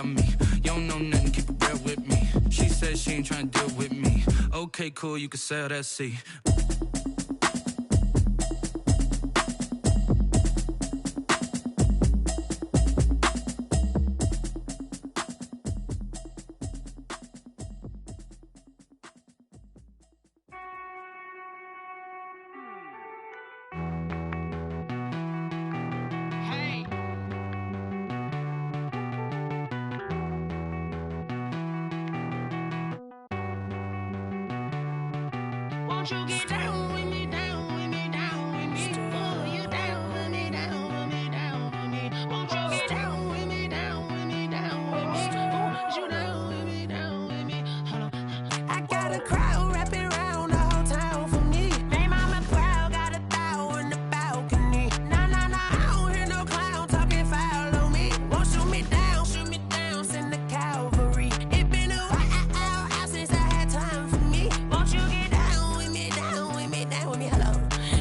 about me. You don't know nothing, keep it real with me. She said she ain't tryna deal with me. Okay, cool, you can sail that sea. Won't you get down with me, down with me, down with me? Oh, you down with me, down with me, down with me. Won't you get down with me, down with me, down with me? Oh, you down with me, down with me? Hold on. I got a crowd wrapping around the whole town for me. They mama proud, got a thou in the balcony. Nah, nah, nah, I don't hear no clown talking foul on me. Won't shoot me down, send the cavalry. It been a while since I had time for me. Won't you get down with me, down with me, down with me? Hello.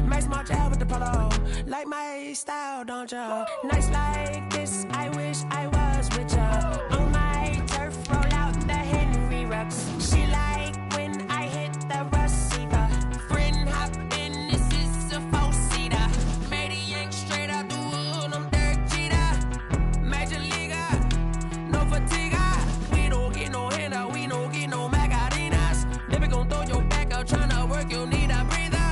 Max March out with the polo. Like my style, don't ya? Nights like this, I wish I was with ya. On my turf, roll out the Henry Rux. She like when I hit the receiver. Friend hop in, this is a four-seater. Made a yank straight out the wood, I'm Derek Jeter. Major leaguer, no fatigue. We don't get no handout, we don't get no Macarinas. Never gon' throw your back out, tryna work, you need a breather.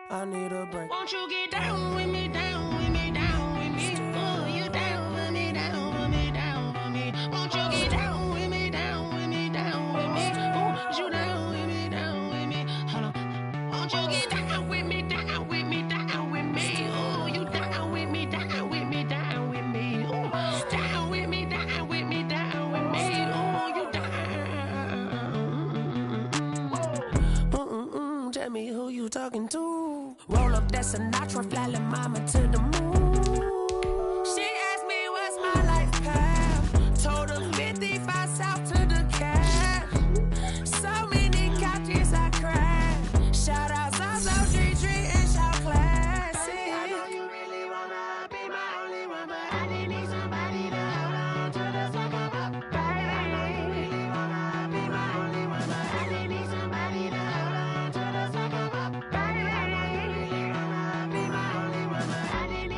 I need a break. Won't you get down with me, down with me, down with me? Oh, you down with me, down with me, down with me? Won't you get down with me, down with me, down with me? Oh, you down with me, down with me? Hold on. Won't you get down with me, down with me, down with me? Oh, you down with me, down with me, down with me? Oh, down with me, down with me, down with me? Oh, you down. Tell me who you talking to. Roll up that Sinatra, fly la mama to the moon. She asked me what's my life path. Told her 55 south to the cab. So many couches I cried. Shout out South Street and shout classic. I know you really wanna be my only one, but I didn't need somebody to hold on to the second up. Baby, I know you really wanna be my only one, but I didn't need somebody to hold on to the second up. Baby, I know you really wanna be my only one, but I didn't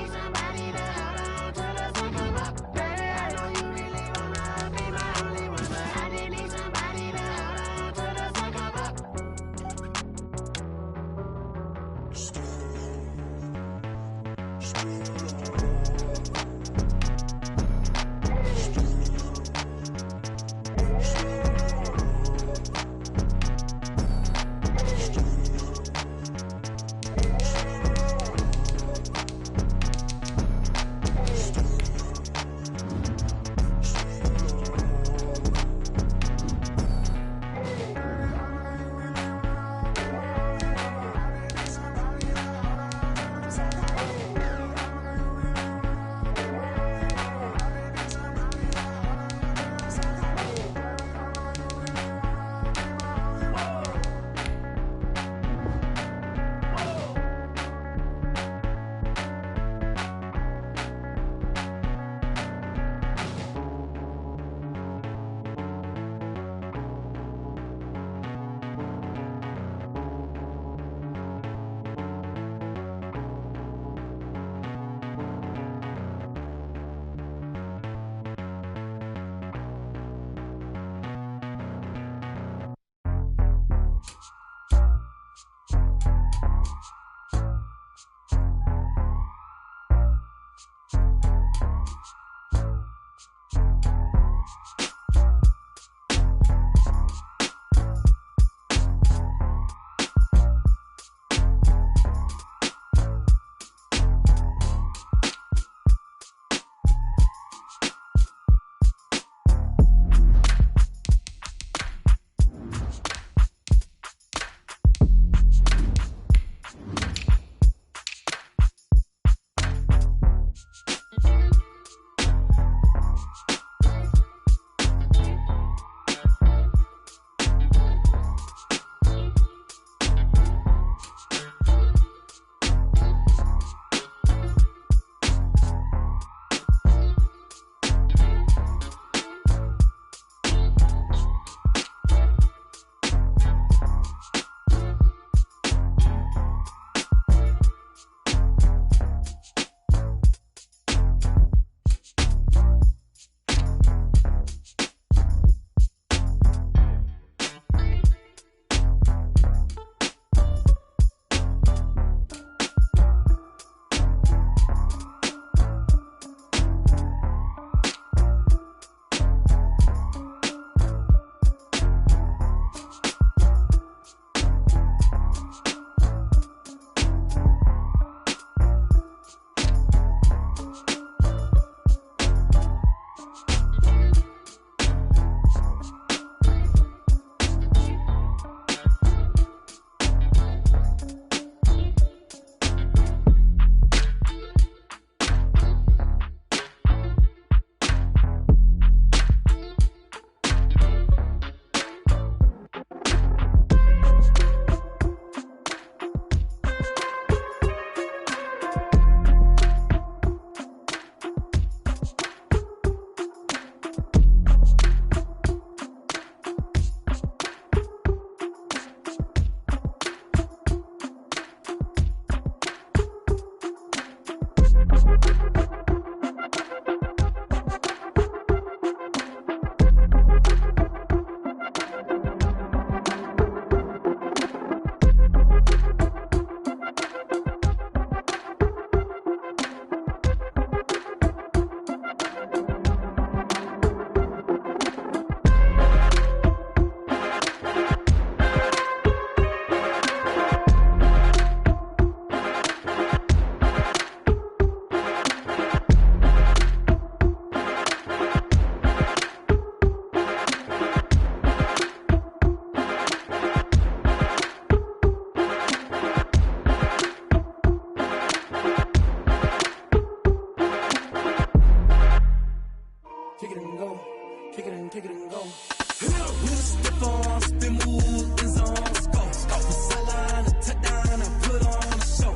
kick it and go. With a stiff arm, spin move, in zone, go. From sideline to touchdown, I put on a show.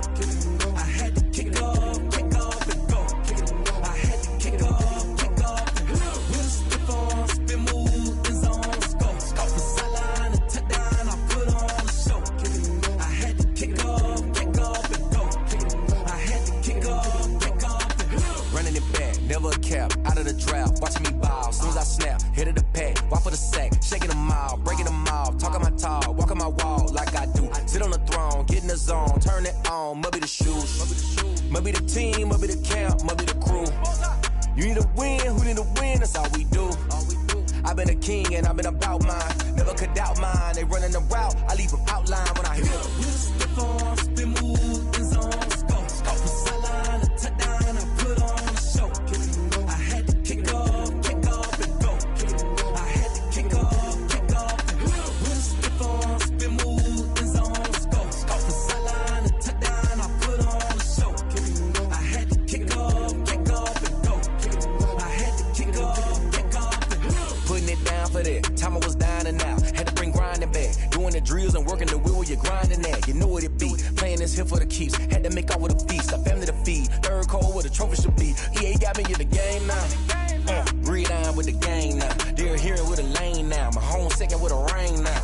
I had to kick off and go. I had to kick off and go. With a stiff arm, spin move, in zone, go. From sideline to touchdown, I put on a show. I had to kick off and go. I had to kick off and go. Running it back, never a cap, out of the drought, watching me ball. Soon as I snap, hit of the pack, walk for the sack, shaking them out, breaking them off, talking my talk, walking my wall like I do. Sit on the throne, get in the zone, turn it on, must be the shoes, must be the team, must be the camp, must be the crew. You need a win, who need a win, that's all we do. I've been a king and I've been about mine, never could doubt mine. They running the route, I leave them outline when I hit them. With a stiff arm, spin move, in zone, go. From sideline to touchdown, I put on a show. I had to kick off and go. I had to kick off and go. With a stiff arm, spin move, in zone, go. From sideline to touchdown, I put on a show. I had to kick off and go. I had to kick off and go. Putting it down for that, time I was dying and out, had to bring grinding back, doing the drills and working the wheel where you're grinding at, you know what it be, playing this here for the keeps, had to make out with a feast, a family to feed, third cold where the trophy should be, EA got me in the game now, breathe on with the game now, they're hearing with a lane now, my home second with a rain now,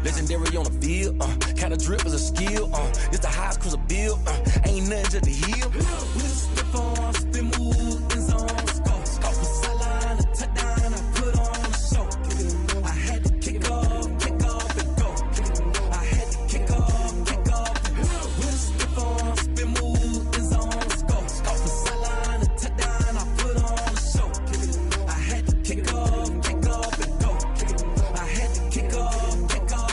legendary on the field, kinda drip is a skill, it's the highest cruiser bill, ain't nothing just the heel. With a stiff arm, spin move, in zone, go. From sideline to touchdown, I put on a show. I had to kick off and go. I had to kick off and go. With a stiff arm, spin move, in zone, go. From sideline to touchdown, I put on a show. I had to kick off and go. I had to kick off and go.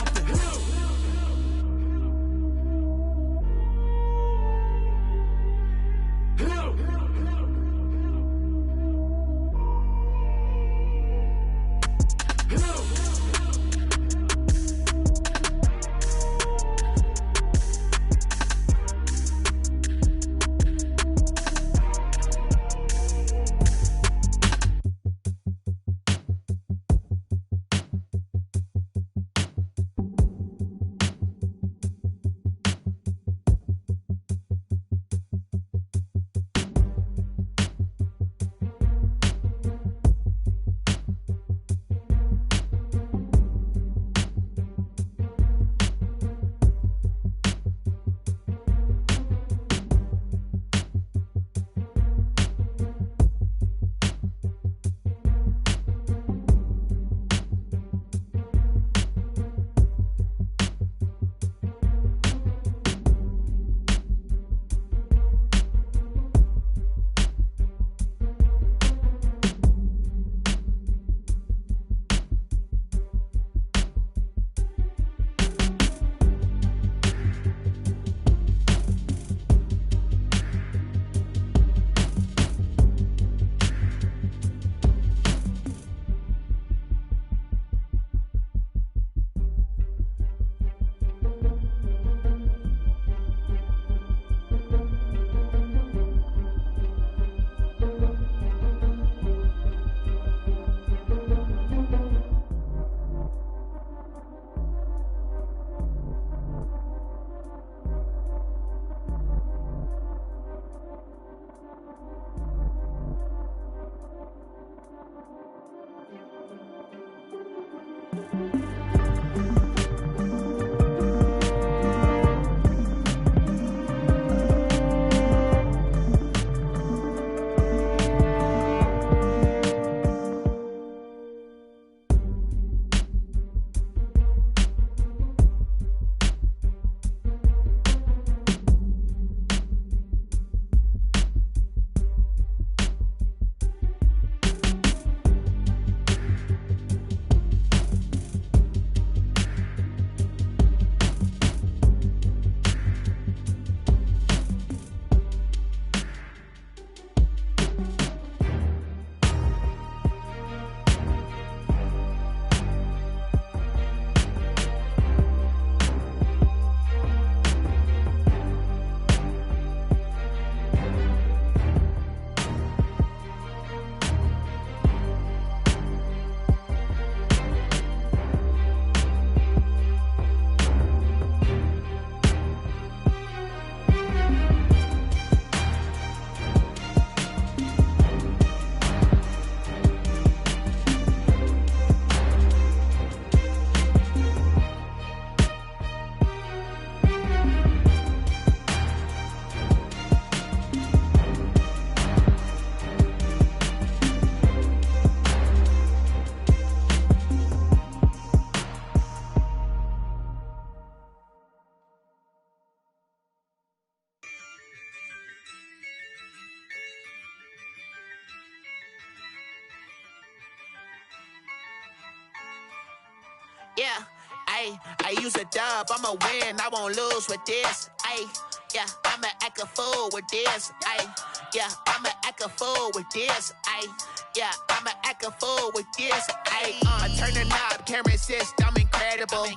Yeah, ayy, I use a dub, I'ma win, I won't lose with this, ayy. Yeah, I'ma act a fool with this, ayy. Yeah, I'ma act a fool with this, ayy. Yeah, I'ma act a fool with this, ayy. Turn the knob, camera assist, I'm incredible.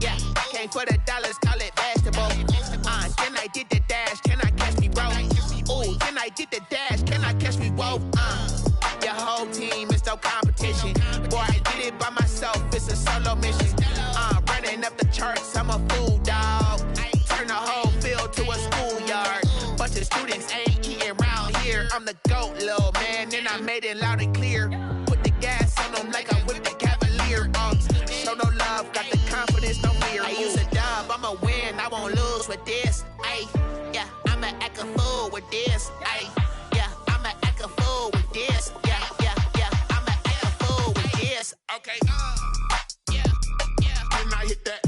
Yeah, came for the dollars, call it vegetable. Then I did the dash, can I catch me, bro? Ooh, then I did the dash, can I catch me, whoa? Your whole team is no competition. Boy, I did it by myself, it's a solo mission. Running up the charts, I'm a fool, dog. Turn the whole field to a schoolyard. Bunch of students ain't eating round here. I'm the GOAT, little man, and I made it loud and clear. Put the gas on them like I whipped the Cavalier. Show no love, got the confidence, no fear. I use a dub, I'ma win, I won't lose with this. Ayy, yeah, I'ma act a fool with this. Ayy, yeah, I'ma act a fool with this. Yeah, yeah, yeah, I'ma act a fool with this. Okay, yeah, yeah. Then I hit that.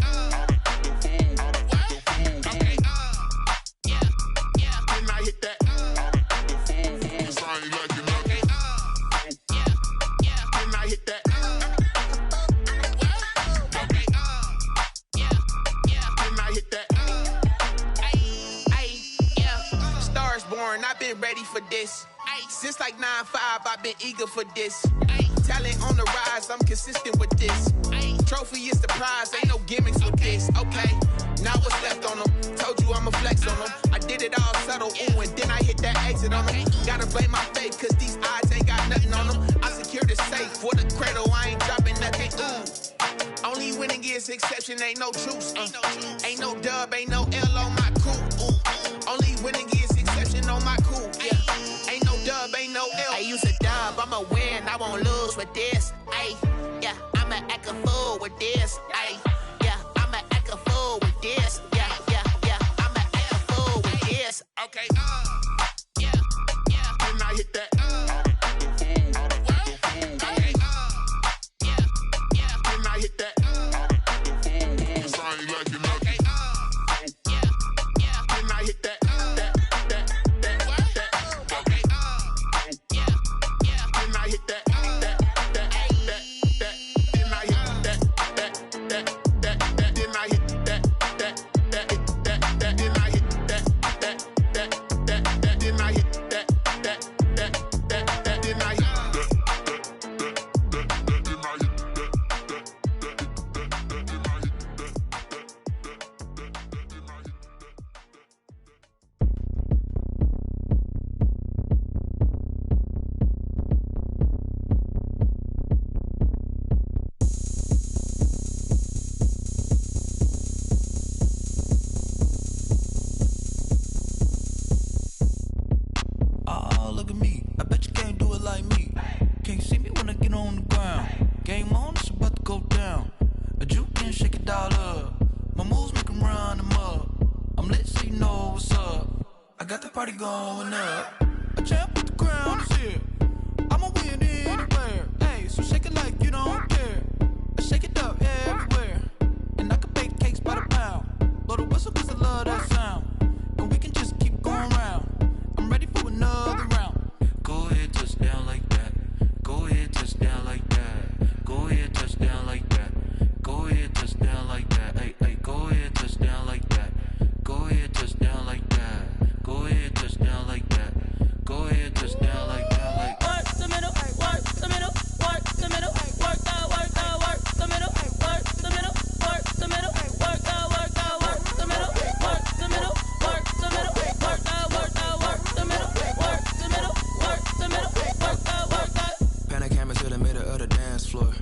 Okay, yeah, yeah. Then I hit that. Cause I ain't like it. Okay, yeah, yeah. Then I hit that. Okay, yeah, yeah. Then I hit that. Ay, yeah. Stars born, I've been ready for this. Since like 9-5, I've been eager for this. Talent on the rise, I'm consistent with this. Trophy is the prize, ain't no gimmicks with this. Okay, now what's left on them? Told you I'ma flex on them. I did it all subtle, ooh, and then I hit that exit on them. Gotta blame my faith, cause these odds ain't got nothing on them. I secure the safe for the cradle, I ain't dropping nothing, ooh. Only winning is exception, ain't no truce. Ain't no dub, ain't no L on my crew. Ooh. Only winning is exception on my crew, yeah. Ain't no dub, ain't no L. I use a dub, I'ma win, I won't lose with this. Ayy, yeah, I'ma act a fool with this. Ayy, yeah, I'ma act a fool with this. Yeah, yeah, yeah, I'ma act a fool with this. Okay, yeah, yeah. Then I hit that. Okay, yeah, yeah. Then I hit that. Cause I ain't like it. Okay, yeah, yeah. Then I hit that. Party going up. A champ with the crown is here. I'ma win anywhere. Hey, so shake it like you don't care. I shake it up everywhere. And I can bake cakes by the pound. Blow the whistle cause I love that sound. And we can just keep going round. I'm ready for another round. Go ahead, touch down like that. Go ahead, touch down like that. Go ahead, touch down like that. Go ahead, touch down like that. Hey, hey, go ahead, touch down like that. Go ahead, touch down like that. Go ahead, touch down like that. Go ahead, touch down like that. Like work the middle, work the middle, work the middle, work the middle, work the middle, work the middle, work the middle, work the middle, work the middle, work the middle, work the middle, work the middle, work the. Pan a camera to the middle of the dance floor.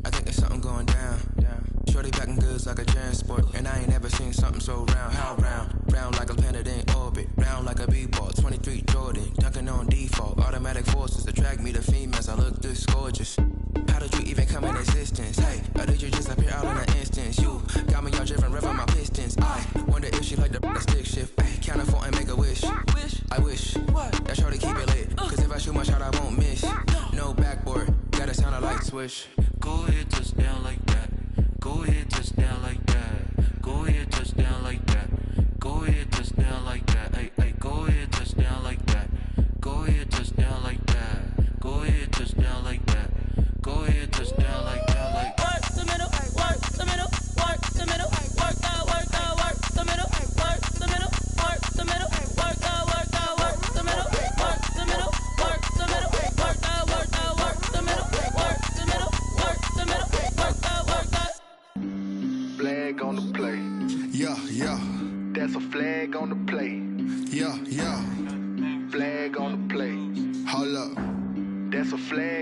I think there's something going down. Shorty packing goods like a transport, and I ain't never seen something so round. How round? Round like a planet in orbit, round like a b-ball. 23 Jordan, dunking on default. Automatic forces attract me to females. I look this gorgeous. How did you even come in existence? Hey, or did you just appear out in an instance? You got me all driven, revving my pistons. I wonder if she like the stick shift. Ay, count her 4 and make a wish. I wish that shorty keep it lit. Cause if I shoot my shot, I won't miss. No backboard, gotta sound a light switch. Go ahead, touch down like that. Go ahead, touch down like that. Go ahead, touch down like that. Go ahead, touch down like that. Hey, hey, go ahead, touch down like that. Go ahead, touch down like that. Go ahead, touch down like that. Go ahead, touch down like that. Like work the middle, work the middle.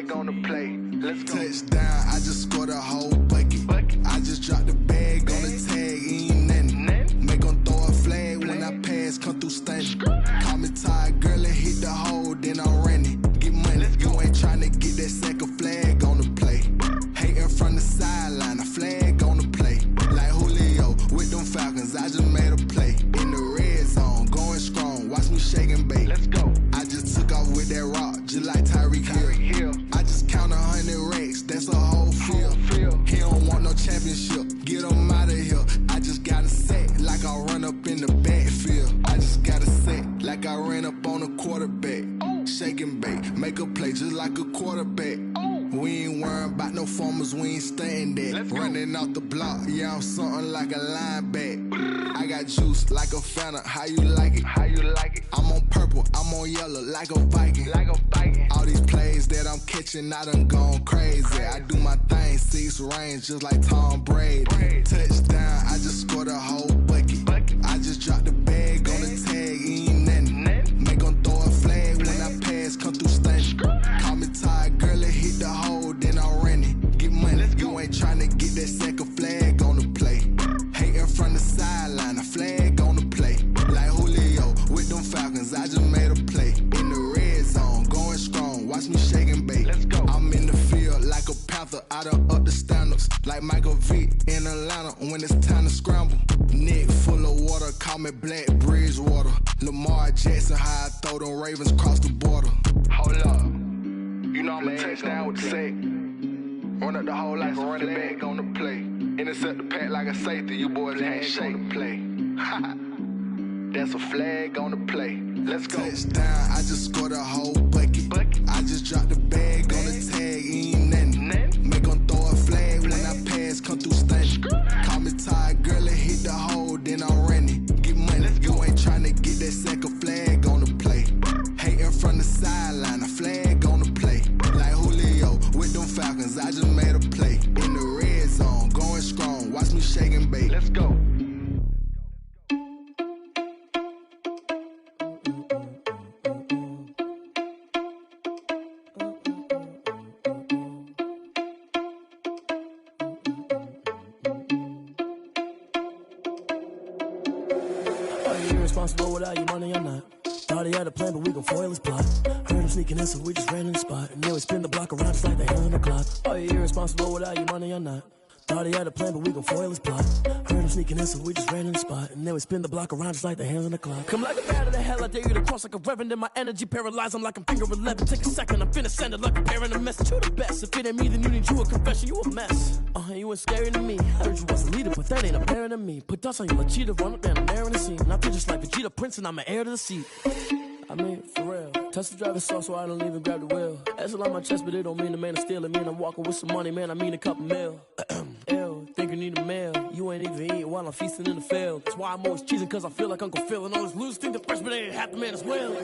flag on the play. Let's go. Touchdown, I just scored a whole bucket. I just dropped the bag on the tag, ain't nothing. Make them throw a flag when I pass, come through stunning. Call me tired, girl, and hit the hole, then I'm running. Get money, you ain't tryna get that second flag on the play. Hating from the sideline, a flag on the play. Like Julio with them Falcons, I just made a play. In the red zone, going strong, watch me shake and bake. Let's go. I just took off with that rock, just like Tyreek Hill. I just count 100 racks, that's a whole field. He don't want no championship, get him out of here. I just got a set, like I run up in the backfield. I just got a set, like I ran up on a quarterback. Shake and bake, make a play just like a quarterback. We ain't worrying about no formers, we ain't staying there. Running off the block, yeah, I'm something like a linebacker. I got juice like a Fanta, how you like it? How you like it? I'm on purple, I'm on yellow, like a Viking. Like a Viking. All these plays that I'm catching, I done gone crazy. I do my thing, 6 range, just like Tom Brady. Touchdown, I just scored a whole bucket. I just dropped the bag on the tag, ain't nothing. Make them throw a flag when I pass, come through stunning. Call me tired, girl, and hit the hole, then I'm running. Get money, you ain't tryna get that second flag on the play. Hating from the sideline, a flag on the play. Like Julio with them Falcons, I just made a play. In the red zone, going strong, watch me shake and bake. Let's go. I'm in the field like a Panther, I done up the standards. Like Michael Vick in Atlanta when it's time to scramble. Neck full of water, call me Black Bridgewater. Lamar Jackson, how I throw them Ravens across the border. Hold up, you know I'm a touchdown with the sack. Run up the whole like a running back on the play. Intercept the pack like a safety, you boys ain't shake the play. That's a flag on the play. Let's go. Touchdown, I just scored a whole bucket. I just dropped the bag on the tag, ain't nothing. Make them throw a flag when I pass, come through stunning. Call me tired, girl, and hit the hole, then I'm running. Get money, you ain't tryna get that second flag on the play. Hating from the sideline, a flag on the play. Like Julio with them Falcons, I just made a play. In the red zone, going strong, watch me shake and bake. Let's go. Irresponsible without your money or not. Thought he had a plan, but we gon' foil his plot. Heard him sneaking in, so we just ran in the spot. And then we spin the block around just like the hands on the clock. Are you irresponsible without your money or not? Thought he had a plan, but we gon' foil his plot. Heard him sneaking in, so we just ran in the spot. And then we spin the block around just like the hands on the clock. Come like a bat of the hell, I dare you to cross like a reverend. In my energy paralyzed, I'm like I'm finger 11. Take a second, I'm finna send it like a parent a message. You the best, if it ain't me, then you need you a confession. You a mess, you ain't scary to me. Heard you was a leader, but that ain't apparent to me. Put dust on you, like cheetah, run up down the air in the scene. And I feel just like Vegeta Prince, and I'm an heir to the seat. I mean, for real. Touch the driver's soft, so I don't even grab the wheel. That's on my chest, but it don't mean the man is stealing. Mean I'm walking with some money, man, I mean a couple mil. Ew, think you need a meal. You ain't even eating while I'm feasting in the field. That's why I'm always cheesing, cause I feel like Uncle Phil. And all those losers think the freshman ain't half the man as well.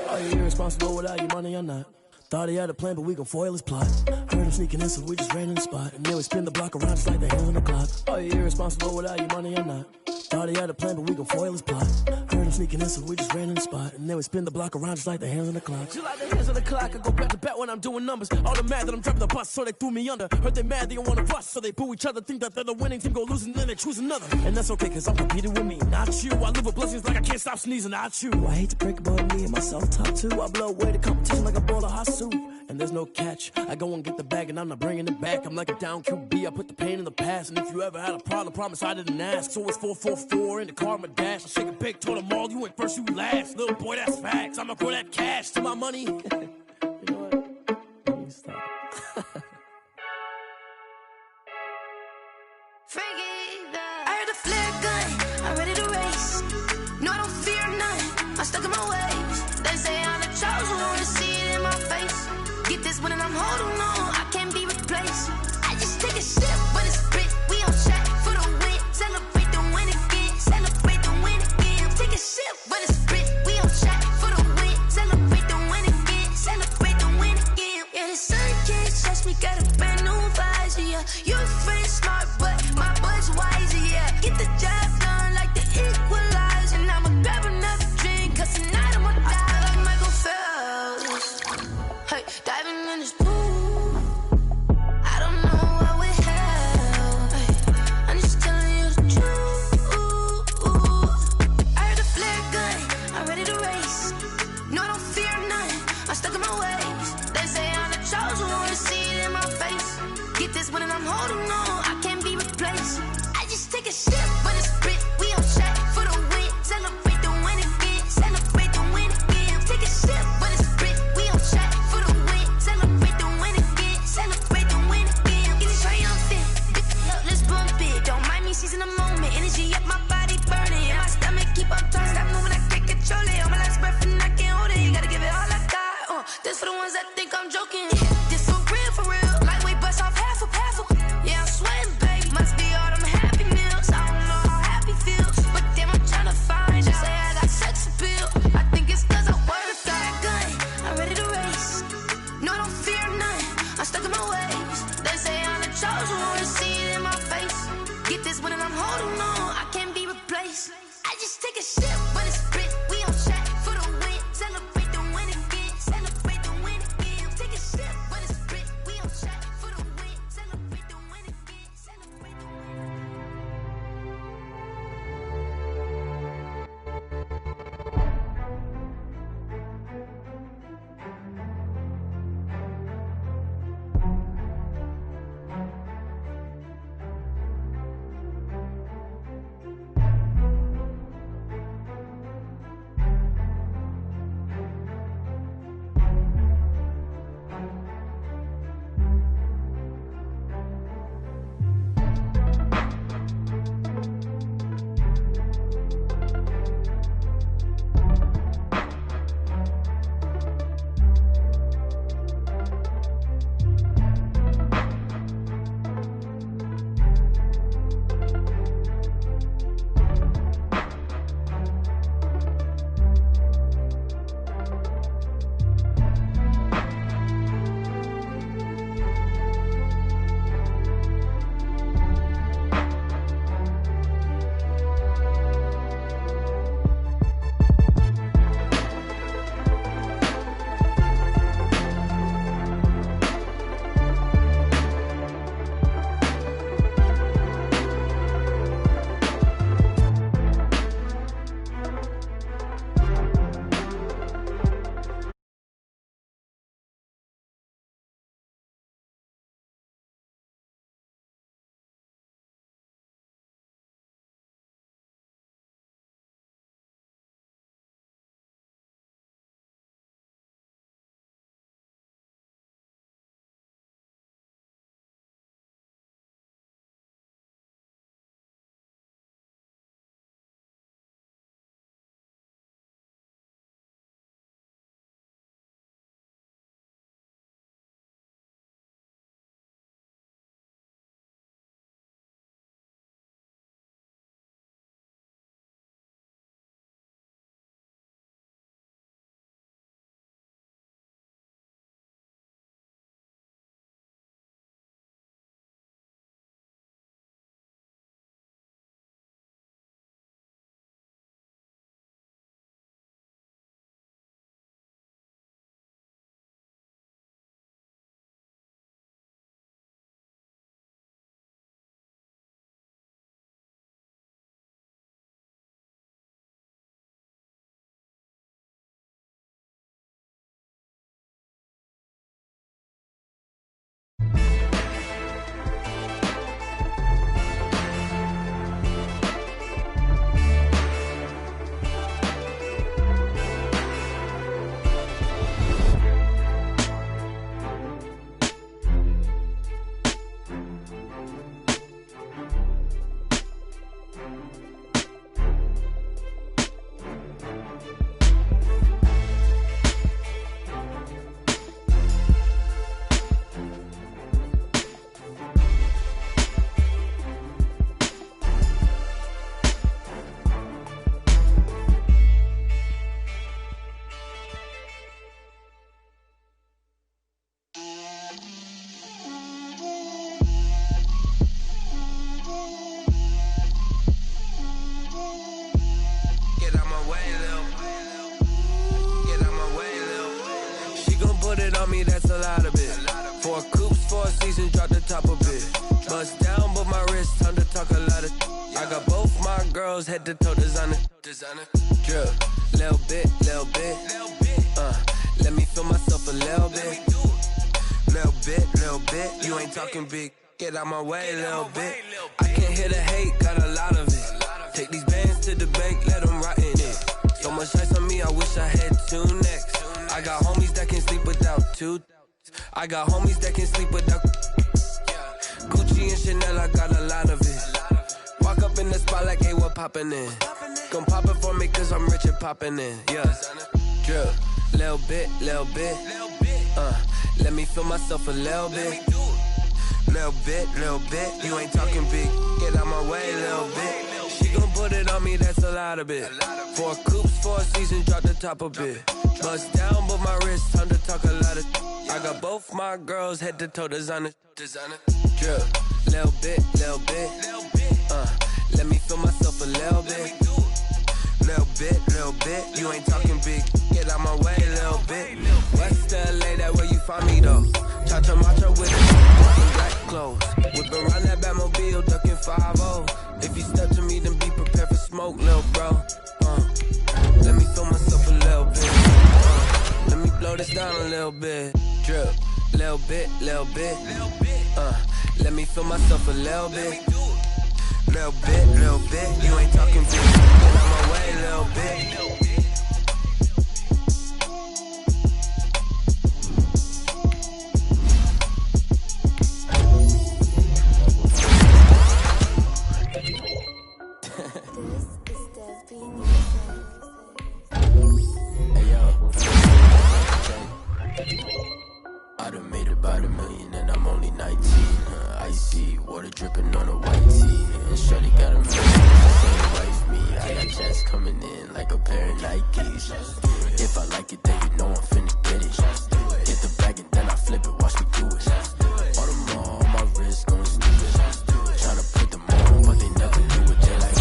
Are you irresponsible without your money or not? Thought he had a plan, but we gon' foil his plot. Heard him sneaking in, so we just ran in the spot. And then we spin the block around just like the hands on the clock. Are you irresponsible without your money or not? Thought he had a plan, but we gon' foil his plot. Heard him sneaking in, so we just ran in the spot. And then we spin the block around just like the hands on the clock. Just like the hands on the clock, I go back to back when I'm doing numbers. All the mad that I'm driving the bus, so they threw me under. Heard they mad, they don't wanna bust, so they boo each other. Think that they're the winning team, go losing, then they choose another. And that's okay, cause I'm competing with me, not you. I live with blessings like I can't stop sneezing, not you. I hate to break about me and my self-talk too. I blow away the competition like a bowl of hot soup. And there's no catch, I go and get the bag and I'm not bringing it back. I'm like a down QB, I put the pain in the past. And if you ever had a problem, promise I didn't ask. So it's 444 in the car, my dash. I shake a big, told them all, you ain't first, you last. Little boy, that's facts, I'ma grow that cash to my money. You know what? Let me stop. I heard a flare gun, I'm ready to race. No, I don't fear none, I'm stuck in my ways. They say I'm the chosen one, to see it in my face. Get this one and I'm holding on, I can't be replaced. I just take a sip, but it's spit. We on track for the win. Celebrate the win again, celebrate the win again. Take a sip, but it's spit. We on track for the win. Celebrate the win again, celebrate the win again. Yeah, the sun can't touch me, got a brand new visor, yeah. You're friend smart, but my boy's wiser, yeah. Get the job done like the equalizer. And I'ma grab another drink, cause tonight I'ma die like Michael Phelps. Hey, diving in this pool. this one and I'm holding on. I can't be replaced. I just take a sip, but it's split. We on track for the win. Celebrate the win again. Celebrate the win again. Take a sip, but it's split. We on track for the win. Celebrate the win again. Celebrate the win again. Get it triumphant. Let's bump it. Don't mind me seizing the moment. Energy up my body burning. And my stomach keep on turning. Stop moving, I can't control it. On my last breath and I can't hold it. You gotta give it all I got. This for the ones that think I'm joking. This for real, for real. Lightweight bust off half a. Yeah, I'm sweating, babe. Must be all them happy meals. I don't know how happy feels, but damn, I'm trying to find you. Say I got sex appeal. I think it's cause I work got a gun. I'm ready to race. No, I don't fear none. I'm stuck in my ways. They say I'm the chosen one. See it in my face. Get this one and I'm holding on. I can't be replaced. I just take a sip, but it's split. We on track for the win. Celebrate the win again. Celebrate the win again. Take a sip, but it's split. We on track for the win. Celebrate the win again. Celebrate the win. on me, that's a lot of it. 4 coops, 4 seasons, drop the top of it. Bust down, but my wrist, time to talk a lot of. I got both my girls head to toe designer. Drip, little bit, little bit. Let me feel myself a little bit. Little bit, you ain't talking big. Get out my way, little bit. I can't hear the hate, got a lot of it. Take these bands to the bank, let them rot in it. So much ice on me, I wish I had 2 necks. I got homies that can sleep without 2. I got homies that can sleep without Gucci and Chanel, I got a lot of it. Walk up in the spot like, hey, what poppin' in? Come pop it for me, cause I'm rich and poppin' in. Yeah, drip, little bit. Let me feel myself a little bit. Little bit, you ain't talking big. Get out my way, little bit. She gon' put it on me, that's a lot of it. 4 coops, 4 seasons, drop the top a bit. Bust down, but my wrist, time to talk a lot of. I got both my girls head to toe designer. Drip, little bit. Let me feel myself a little bit. Little bit, you ain't talking big. Get out my way, little bit. West LA, that where you find me though. Cha-cha macho with it, black clothes. Whip around that Batmobile, ducking 5-0. If you step to me, then be prepared for smoke, little bro. Let me feel myself a little bit. Let me blow this down a little bit. Drip, little bit. Let me feel myself a little bit. Little bit, you ain't talking big. Get out my way, little bit. Hey yo, I done made about $1 million and I'm only 19. Icy water dripping on a white tee. And shorty got a million, same wife me. I got checks coming in like a pair of Nikes. If I like it, then you know I'm finna get it. Get the bag and then I flip it, watch me do it. All them all on my wrist going stupid. Tryna put them on, but they never do it. They like,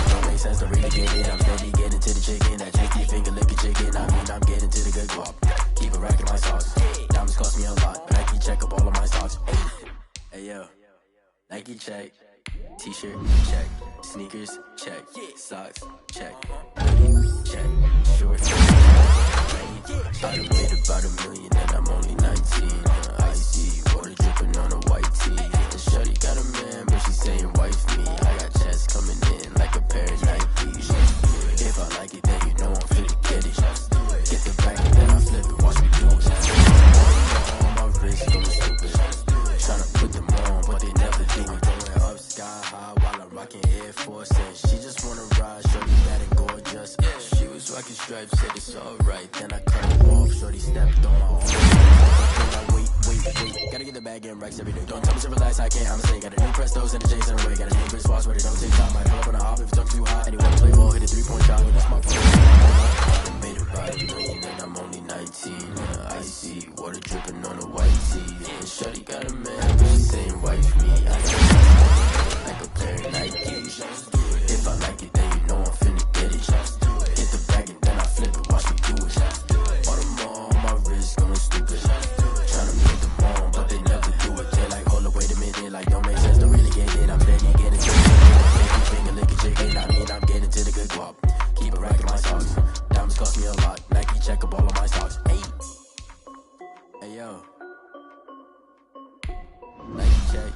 don't make sense to really get it. I'm steady getting to the chicken. That janky finger licking chicken. I mean, I'm getting to the good guap. Keep a rack in my sauce. Diamonds cost me a lot, but I can check up all of my stocks. Hey yo, Nike check, t-shirt check, sneakers check, socks check, hoodie check, shorts check. I done made about $1 million and I'm only 19. Icy water dripping on a white tee. And shorty got a man, but she saying wife me. I got checks coming in like a pair of Nikes. If I like it, then you know I'm finna get it. Get the bag and then I flip it, watch me do it. On my wrist going stupid. Tryna put them on, but they never do it. Going up sky high while I'm rocking Air Force. And she just wanna ride, shorty bad and gorgeous. She was rocking stripes, said it's alright. Then I cut them off, shorty stepped on my arm. Wait. Gotta get the bag and racks every day. Don't tell me to relax, I can't, I'm a got a new Prestos and a Jason away. Got a new Chris Foss, but it don't take time. Might pull up on a hop if it's up too high. Anyone play ball, hit a 3-point shot with a smartphone. I made about $1 million and I'm only 19. Icy water dripping on a white tee. And shorty got a man, but she saying wife me. I got like a pair of Nikes. If I like it, then you know I'm finna get it. Get the bag and then I flip it, watch me do it. All them all on my wrist going stupid. Tryna put them on, but they never do it. They like, hold up, wait a minute, like don't make sense to really get it. I'm steady getting to the finger licking chicken. I mean, I'm getting to the good guap. Keep a rack in my socks. Diamonds cost me a lot. Nike check up all of my stocks. Hey yo, Nike check.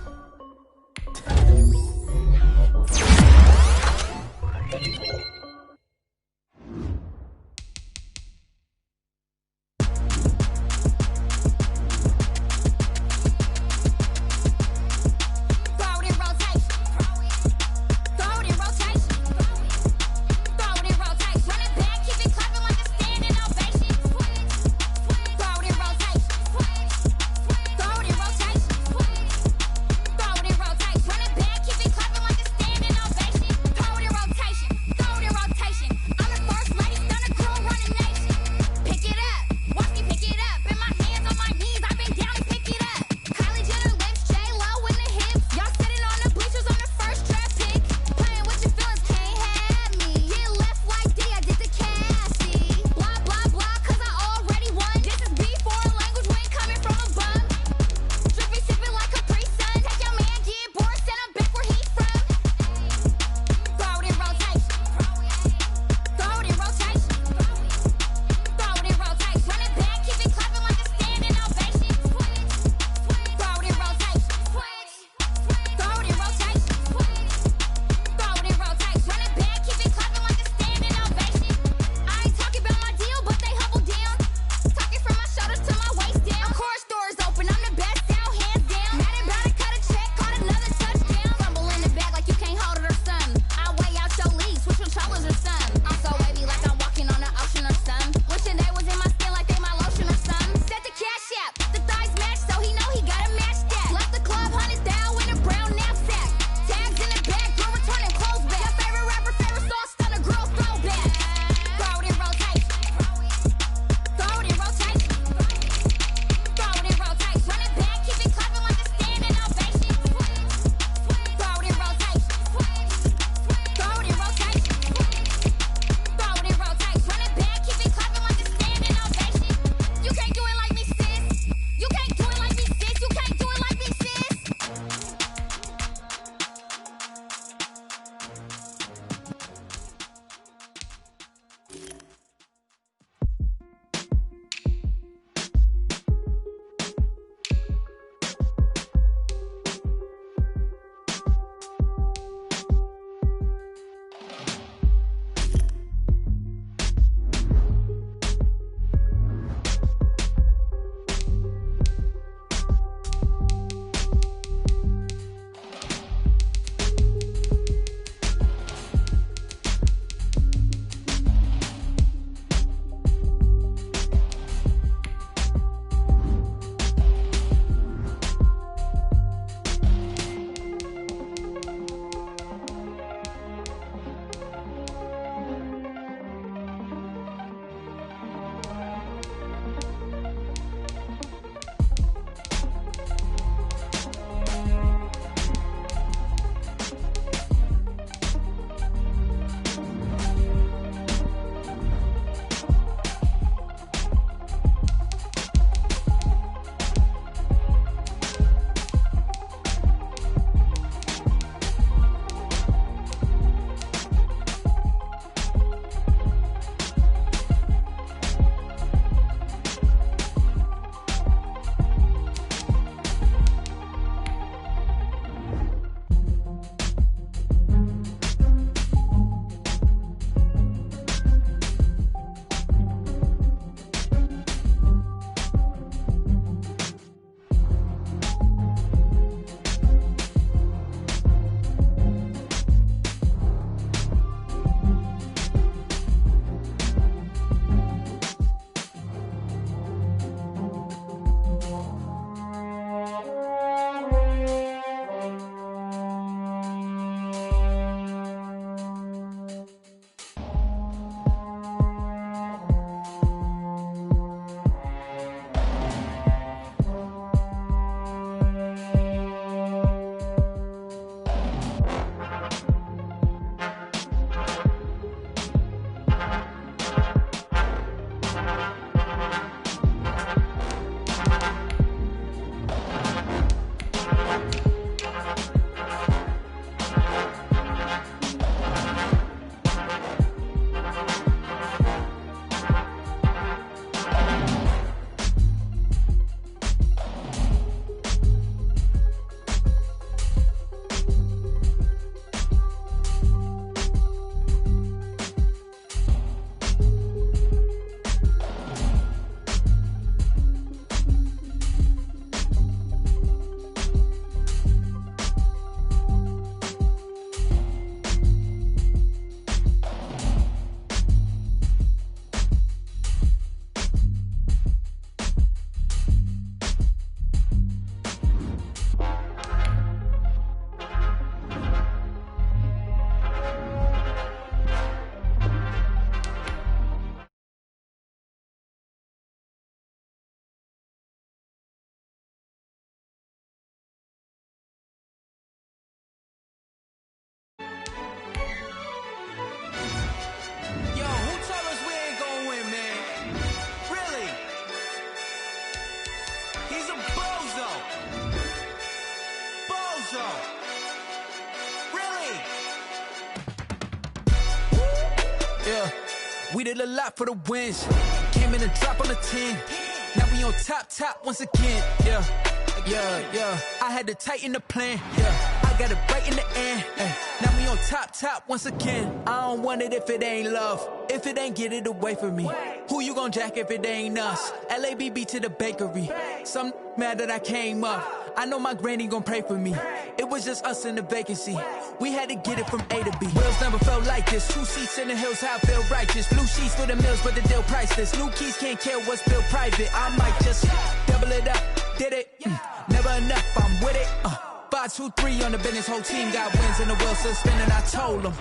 zone. Really? Yeah, we did a lot for the wins. Came in and drop on the 10. Now we on top once again. Yeah. I had to tighten the plan. Yeah, I got it right in the end. Now we on top once again. I don't want it if it ain't love. If it ain't, get it away from me. Who you gon' jack if it ain't us? LABB to the bakery. Some mad that I came up. I know my granny gon' pray for me. It was just us in the vacancy. We had to get it from A to B. Wheels never felt like this. 2 seats in the hills, how I feel righteous. Blue sheets for the mills, but the deal priceless. New keys can't care what's still private. I might just double it up. Did it? Never enough, I'm with it. 5, 2, 3 on the business. Whole team got wins and the wheels still spinning. I told them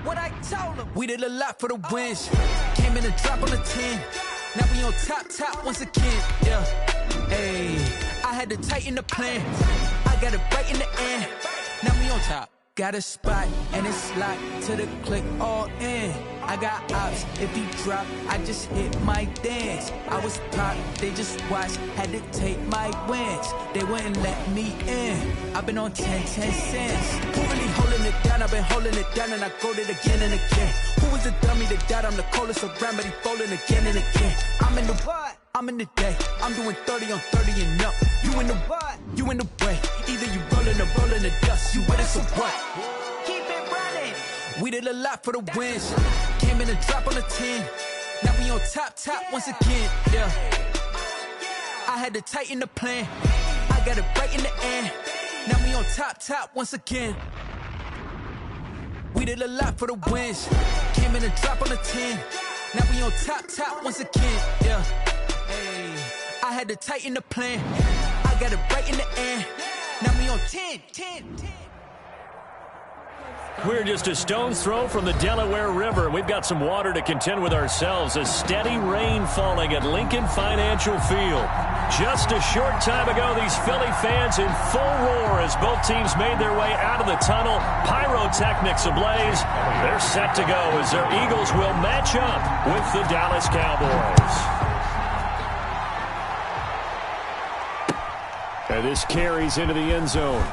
what I told them. We did a lot for the wins. Came in and drop on the 10. Now we on top once again. Yeah. Hey, I had to tighten the plan. I got it right in the end. Now we on top. Got a spot and it's locked to the click all in. I got ops, if he drop, I just hit my dance. I was pop, they just watched, had to take my wins. They wouldn't let me in. I've been on 10 cents. Who really holding it down? I've been holding it down and I go it again and again. Who was the dummy that died? I'm the coldest around, but he folding again and again. I'm in the what? I'm in the day. I'm doing 30 on 30 and up. You in the what? You in the way. Either you rolling or rolling the dust. You with us or what? Keep it running. We did a lot for the wins. Came in and drop on the 10. Now we on top once again. Yeah. I had to tighten the plan. I got it right in the end. Now we on top once again. We did a lot for the wins. Came in and drop on the 10. Now we on top once again. Yeah. Hey, I had to tighten the plan. I got it right in the end. Now we on 10. We're just a stone's throw from the Delaware River. We've got some water to contend with ourselves. A steady rain falling at Lincoln Financial Field. Just a short time ago, these Philly fans in full roar as both teams made their way out of the tunnel. Pyrotechnics ablaze. They're set to go as their Eagles will match up with the Dallas Cowboys. And this carries into the end zone.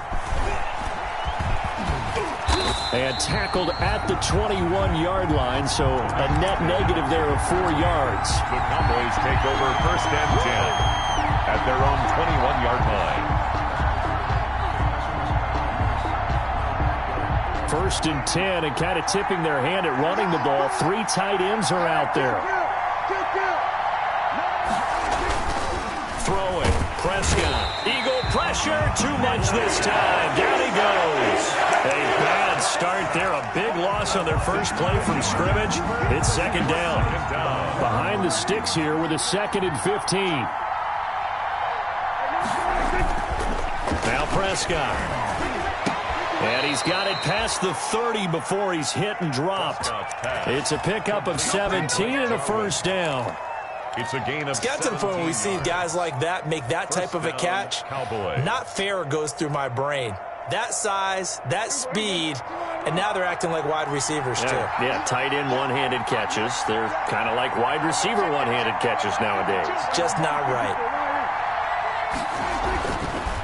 And tackled at the 21-yard line, so a net negative there of 4 yards. The Cowboys take over 1st and 10 at their own 21-yard line. 1st and 10, and kind of tipping their hand at running the ball. 3 tight ends are out there. Throwing, Prescott. Eagle pressure, too much this time. Down he goes. A bad start there, a big loss on their first play from scrimmage. It's 2nd down. Behind the sticks here with a 2nd and 15. Now Prescott. And he's got it past the 30 before he's hit and dropped. It's a pickup of 17 and a 1st down. It's a gain of it's got to the point where we see guys like that make that type of a catch. Not fair goes through my brain. That size, that speed, and now they're acting like wide receivers, too. Yeah, tight end one-handed catches. They're kind of like wide receiver one-handed catches nowadays. Just not right.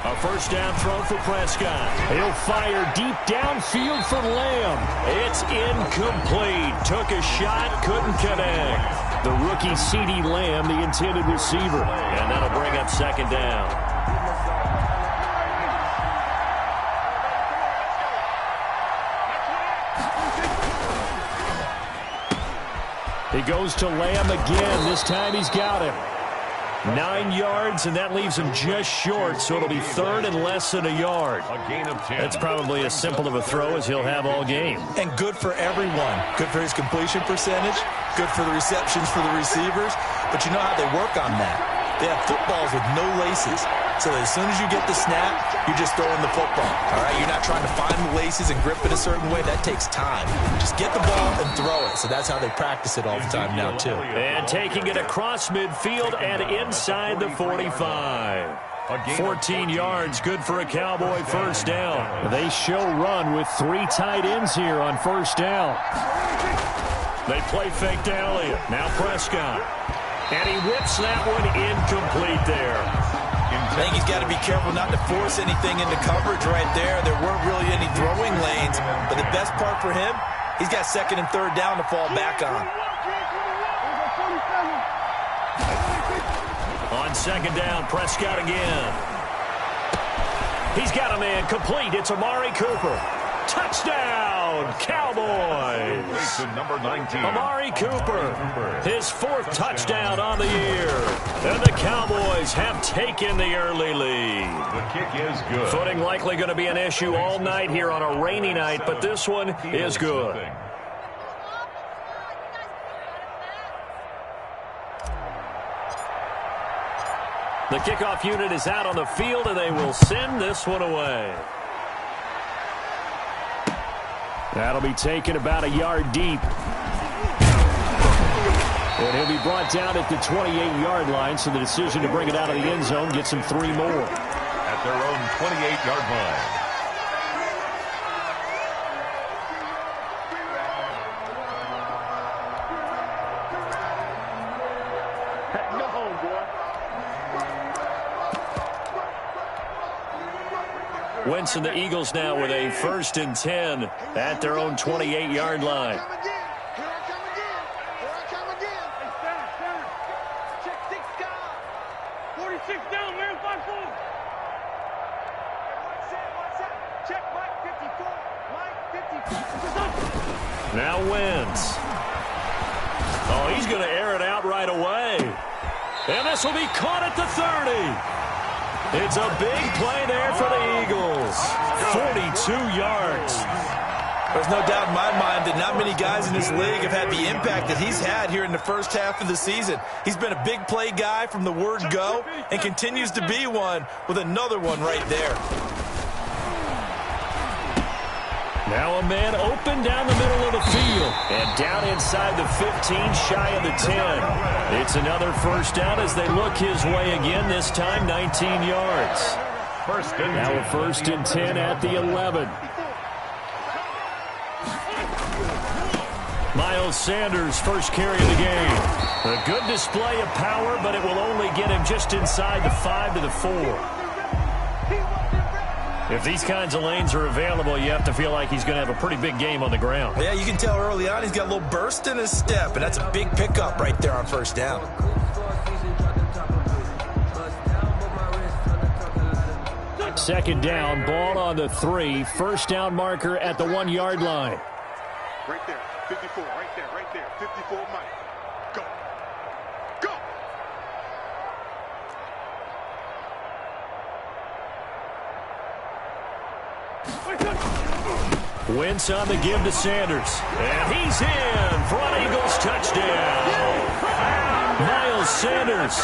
A 1st down throw for Prescott. He'll fire deep downfield for Lamb. It's incomplete. Took a shot, couldn't connect. The rookie CeeDee Lamb, the intended receiver. And that'll bring up 2nd down. He goes to Lamb again. This time he's got him. 9 yards, and that leaves him just short, so it'll be 3rd and less than a yard. A gain of 10. That's probably as simple of a throw as he'll have all game. And good for everyone. Good for his completion percentage. Good for the receptions for the receivers. But you know how they work on that. They have footballs with no laces. So as soon as you get the snap, you're just throwing the football. All right, you're not trying to find the laces and grip it a certain way. That takes time. Just get the ball and throw it. So that's how they practice it all the time now, too. And taking it across midfield and inside the 45. 14 yards, good for a Cowboy 1st down. They show run with 3 tight ends here on 1st down. They play fake to Elliott. Now Prescott. And he whips that one incomplete there. I think he's got to be careful not to force anything into coverage right there. There weren't really any throwing lanes, but the best part for him, he's got second and third down to fall back on. On second down, Prescott again. He's got a man complete. It's Amari Cooper. Touchdown, Cowboys. Number 19. Amari Cooper, his 4th touchdown on the year. And the Cowboys have taken the early lead. The kick is good. Footing likely going to be an issue all night here on a rainy night, but this one is good. The kickoff unit is out on the field, and they will send this one away. That'll be taken about a yard deep. And he'll be brought down at the 28-yard line, so the decision to bring it out of the end zone gets him 3 more. At their own 28-yard line. Wentz and the Eagles now with a 1st and 10 at their own 28-yard line. Now Wentz. Oh, he's going to air it out right away. And this will be caught at the 30. It's a big play there for the Eagles. 42 yards. There's no doubt in my mind that not many guys in this league have had the impact that he's had here in the first half of the season. He's been a big play guy from the word go and continues to be one with another one right there. Now a man open down the middle of the field. And down inside the 15, shy of the 10. It's another 1st down as they look his way again, this time 19 yards. Now a 1st and 10 at the 11. Miles Sanders, first carry of the game. A good display of power, but it will only get him just inside the 5 to the 4. If these kinds of lanes are available, you have to feel like he's going to have a pretty big game on the ground. Yeah, you can tell early on he's got a little burst in his step, and that's a big pickup right there on 1st down. Second down, ball on the 3. 1st down marker at the 1-yard line. Right there, 54, right there, 54, Mike. Go. Go! Wentz on the give to Sanders. And he's in for an Eagles touchdown. Miles Sanders,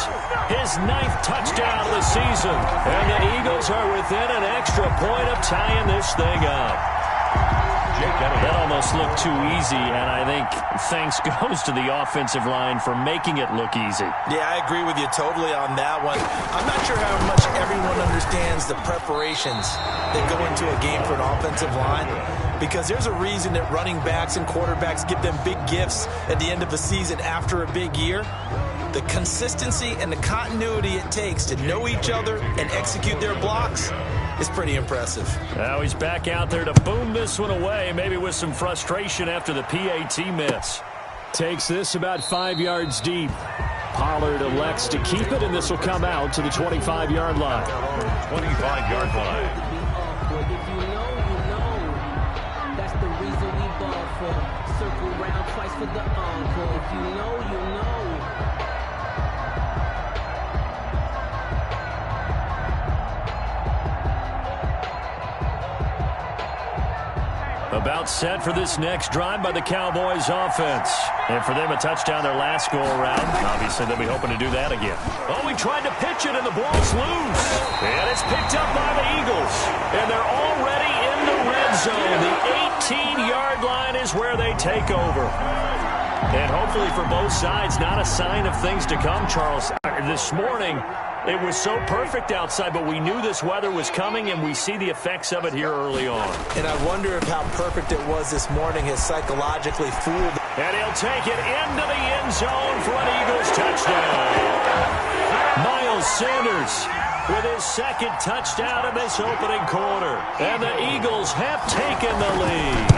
his 9th touchdown of the season. And the Eagles are within an extra point of tying this thing up. That almost looked too easy, and I think thanks goes to the offensive line for making it look easy. Yeah, I agree with you totally on that one. I'm not sure how much everyone understands the preparations that go into a game for an offensive line, because there's a reason that running backs and quarterbacks give them big gifts at the end of the season after a big year. The consistency and the continuity it takes to know each other and execute their blocks is pretty impressive. Now he's back out there to boom this one away, maybe with some frustration after the PAT miss. Takes this about 5 yards deep. Pollard elects to keep it, and this will come out to the 25-yard line. 25-yard line. If you know, you know. That's the reason we ball for. Circle round twice for the encore. If you know, you know. About set for this next drive by the Cowboys offense. And for them, a touchdown their last go-around. Obviously, they'll be hoping to do that again. Oh, he tried to pitch it, and the ball's loose. And it's picked up by the Eagles. And they're already in the red zone. The 18-yard line is where they take over. And hopefully for both sides, not a sign of things to come, Charles. This morning, it was so perfect outside, but we knew this weather was coming, and we see the effects of it here early on. And I wonder if how perfect it was this morning has psychologically fooled. And he'll take it into the end zone for an Eagles touchdown. Miles Sanders, with his second touchdown in this opening quarter. And the Eagles have taken the lead.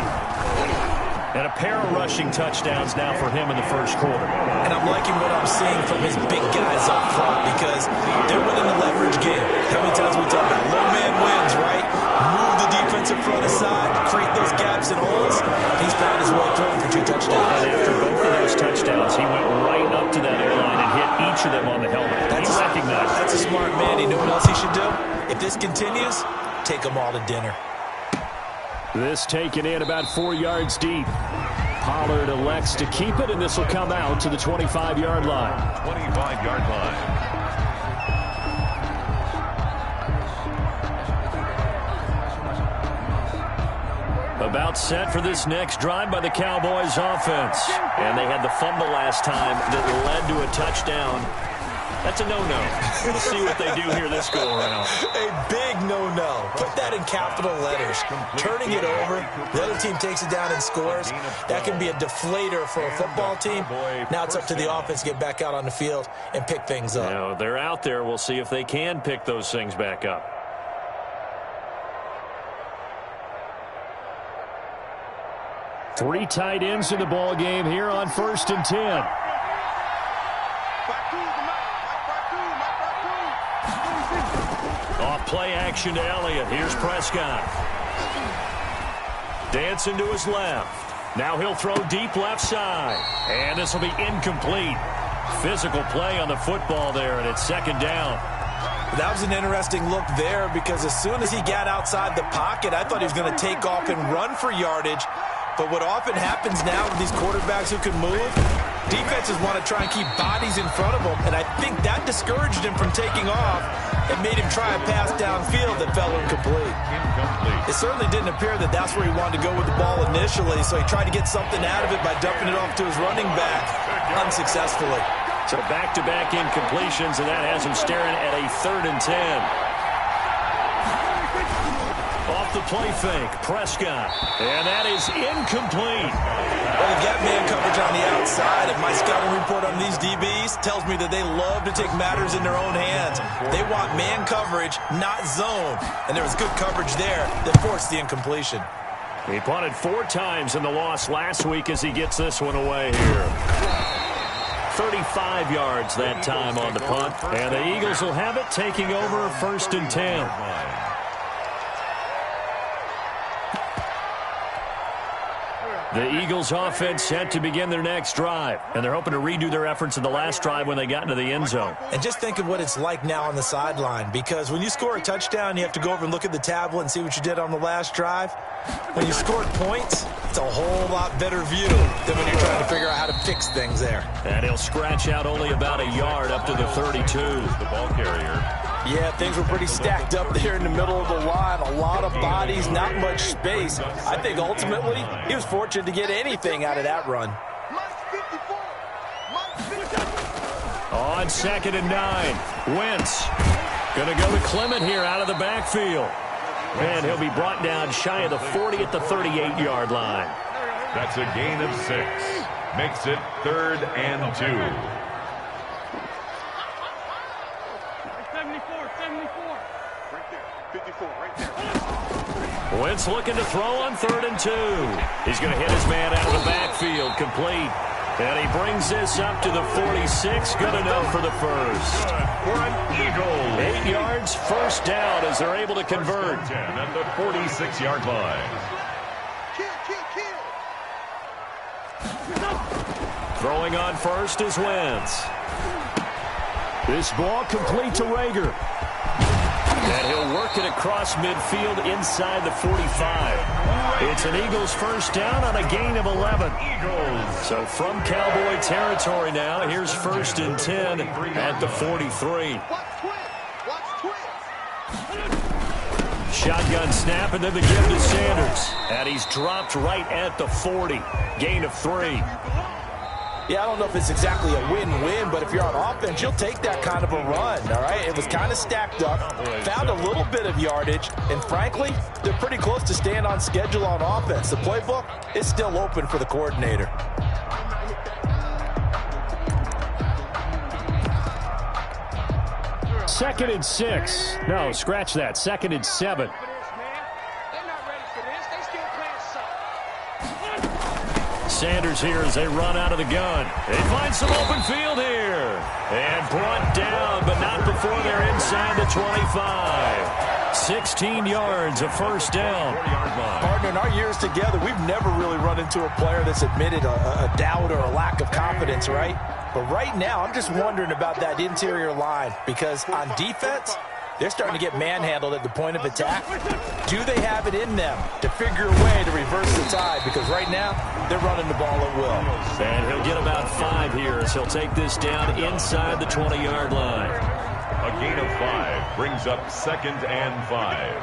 And a pair of rushing touchdowns now for him in the first quarter. And I'm liking what I'm seeing from his big guys up front because they're winning the leverage game. How many times we talk about low man wins, right? Move the defensive front aside, create those gaps and holes. He's found his way through for 2 touchdowns. And after both of those touchdowns, he went right up to that O-line and hit each of them on the helmet. He recognized it. That's a smart man. You know what else he should do? If this continues, take them all to dinner. This taken in about 4 yards deep. Pollard elects to keep it, and this will come out to the 25-yard line. 25-yard line. About set for this next drive by the Cowboys offense. And they had the fumble last time that led to a touchdown. That's a no-no. We'll see what they do here this go-around. A big no-no. Put that in capital letters. Turning it over, the other team takes it down and scores. That can be a deflator for a football team. Now it's up to the offense to get back out on the field and pick things up. Now, they're out there. We'll see if they can pick those things back up. Three tight ends in the ball game here on 1st and 10. Off play action to Elliott. Here's Prescott. Dancing to his left. Now he'll throw deep left side. And this will be incomplete. Physical play on the football there, and it's 2nd down. That was an interesting look there because as soon as he got outside the pocket, I thought he was going to take off and run for yardage. But what often happens now with these quarterbacks who can move, defenses want to try and keep bodies in front of them, and I think that discouraged him from taking off and made him try a pass downfield that fell incomplete. It certainly didn't appear that that's where he wanted to go with the ball initially, so he tried to get something out of it by dumping it off to his running back unsuccessfully. So back-to-back incompletions, and that has him staring at a 3rd and 10. Off the play fake, Prescott. And that is incomplete. Well, they've got man coverage on the outside, and my scouting report on these DBs tells me that they love to take matters in their own hands. They want man coverage, not zone. And there was good coverage there that forced the incompletion. He punted 4 times in the loss last week as he gets this one away here. 35 yards that time on the punt. And the Eagles will have it, taking over 1st and 10. The Eagles offense set to begin their next drive, and they're hoping to redo their efforts in the last drive when they got into the end zone. And just think of what it's like now on the sideline, because when you score a touchdown, you have to go over and look at the tablet and see what you did on the last drive. When you scored points, it's a whole lot better view than when you're trying to figure out how to fix things there. And he'll scratch out only about a yard up to the 32. The ball carrier. Yeah, things were pretty stacked up there in the middle of the line. A lot of bodies, not much space. I think ultimately he was fortunate to get anything out of that run. On 2nd and 9, Wentz going to go to Clement here out of the backfield. And he'll be brought down shy of the 40 at the 38-yard line. That's a gain of 6. Makes it 3rd and 2. Wentz looking to throw on 3rd and 2. He's going to hit his man out of the backfield, complete. And he brings this up to the 46, good enough for the first. For an Eagle. 8 yards, 1st down as they're able to convert. 10 at the 46-yard line. Throwing on 1st is Wentz. This ball complete to Rager. And he'll work it across midfield inside the 45. It's an Eagles 1st down on a gain of 11. So from Cowboy territory now, here's 1st and 10 at the 43. Shotgun snap and then the give to Sanders. And he's dropped right at the 40. Gain of 3. Yeah, I don't know if it's exactly a win-win, but if you're on offense, you'll take that kind of a run, all right? It was kind of stacked up, found a little bit of yardage, and frankly, they're pretty close to staying on schedule on offense. The playbook is still open for the coordinator. 2nd and 6. No, scratch that. 2nd and 7. Sanders here as they run out of the gun. They find some open field here. And brought down, but not before they're inside the 25. 16 yards, a first down. Partner, in our years together, we've never really run into a player that's admitted a doubt or a lack of confidence, right? But right now, I'm just wondering about that interior line because on defense, they're starting to get manhandled at the point of attack. Do they have it in them to figure a way to reverse the tide? Because right now, they're running the ball at will. And he'll get about 5 here as he'll take this down inside the 20-yard line. A gain of 5 brings up 2nd and 5.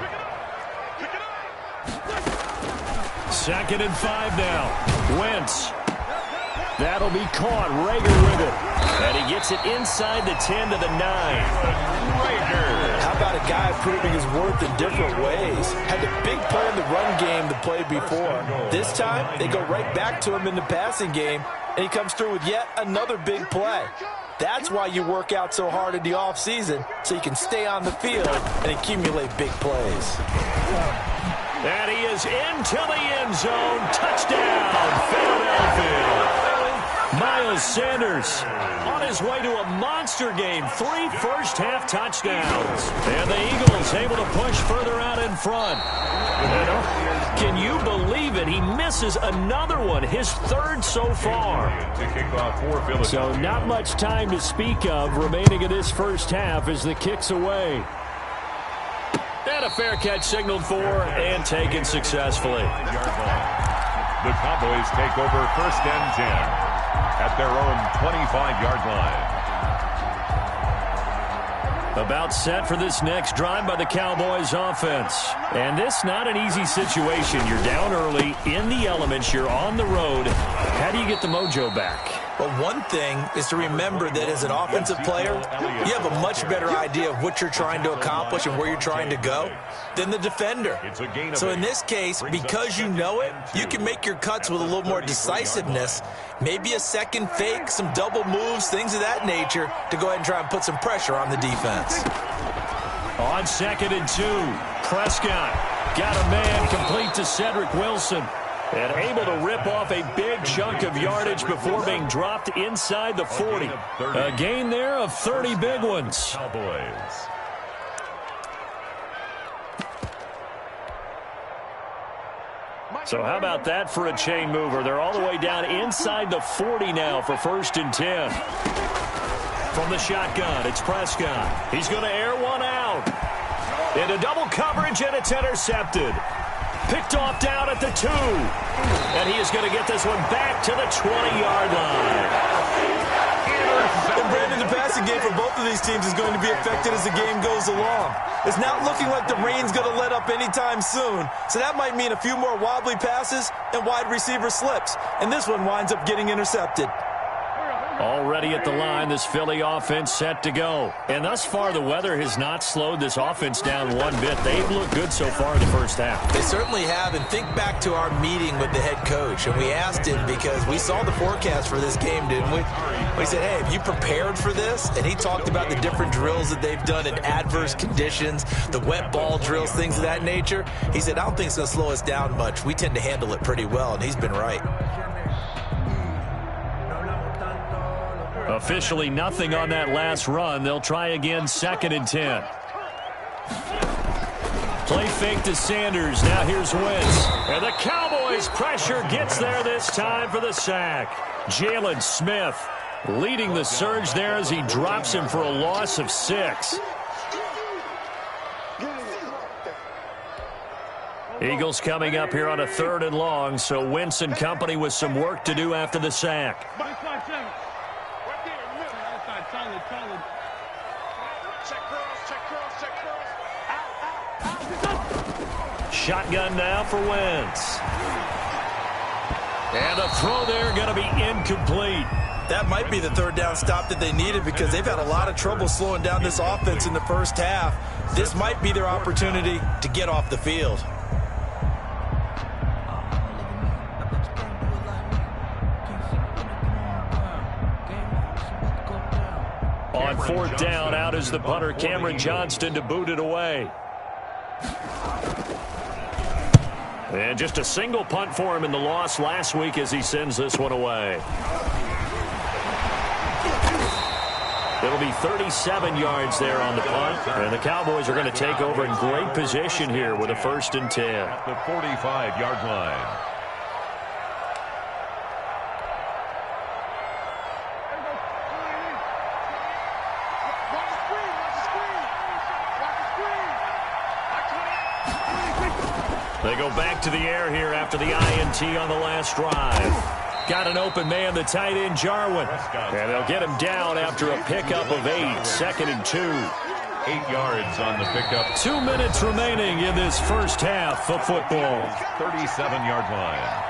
2nd and 5 now. Wentz. That'll be caught. Rager with it. And he gets it inside the 10 to the 9. Rager. How about a guy proving his worth in different ways? Had a big play in the run game to play before. This time, they go right back to him in the passing game, and he comes through with yet another big play. That's why you work out so hard in the offseason, so you can stay on the field and accumulate big plays. And he is into the end zone. Touchdown, Philadelphia. Miles Sanders on his way to a monster game. 3 first-half touchdowns. And the Eagles able to push further out in front. Can you believe it? He misses another one, his 3rd so far. So not much time to speak of remaining in this first half as the kick's away. And a fair catch signaled for and taken successfully. The Cowboys take over 1st and 10 at their own 25-yard line. About set for this next drive by the Cowboys offense. And this not an easy situation. You're down early, in the elements, you're on the road. How do you get the mojo back? Well, one thing is to remember that as an offensive player, you have a much better idea of what you're trying to accomplish and where you're trying to go than the defender. So in this case, because you know it, you can make your cuts with a little more decisiveness, maybe a second fake, some double moves, things of that nature, to go ahead and try and put some pressure on the defense. On 2nd and 2, Prescott got a man complete to Cedric Wilson. And able to rip off a big chunk of yardage before being dropped inside the 40. A gain there of 30 big ones. Cowboys. So how about that for a chain mover? They're all the way down inside the 40 now for 1st and 10. From the shotgun, it's Prescott. He's going to air one out. Into double coverage, and it's intercepted. Picked off down at the 2. And he is going to get this one back to the 20-yard line. And Brandon, the passing game for both of these teams is going to be affected as the game goes along. It's not looking like the rain's going to let up anytime soon. So that might mean a few more wobbly passes and wide receiver slips. And this one winds up getting intercepted. Already at the line, this Philly offense set to go. And thus far, the weather has not slowed this offense down one bit. They've looked good so far in the first half. They certainly have. And think back to our meeting with the head coach. And we asked him because we saw the forecast for this game, didn't we? We said, hey, have you prepared for this? And he talked about the different drills that they've done in adverse conditions, the wet ball drills, things of that nature. He said, I don't think it's going to slow us down much. We tend to handle it pretty well. And he's been right. Officially nothing on that last run. They'll try again 2nd and 10. Play fake to Sanders. Now here's Wentz. And the Cowboys pressure gets there this time for the sack. Jalen Smith leading the surge there as he drops him for a loss of 6. Eagles coming up here on a 3rd and long, so Wentz and company with some work to do after the sack. Shotgun now for Wentz. And a throw there going to be incomplete. That might be the 3rd down stop that they needed because they've had a lot of trouble slowing down this offense in the first half. This might be their opportunity to get off the field. On 4th down. Out is the punter, Cameron Johnston, to boot it away. And just a single punt for him in the loss last week as he sends this one away. It'll be 37 yards there on the punt. And the Cowboys are going to take over in great position here with a 1st and 10. At the 45-yard line. They go back to the air here after the INT on the last drive. Got an open man, the tight end, Jarwin. And they'll get him down after a pickup of 8. 2nd and 2. 8 yards on the pickup. 2 minutes remaining in this first half of football. 37-yard line.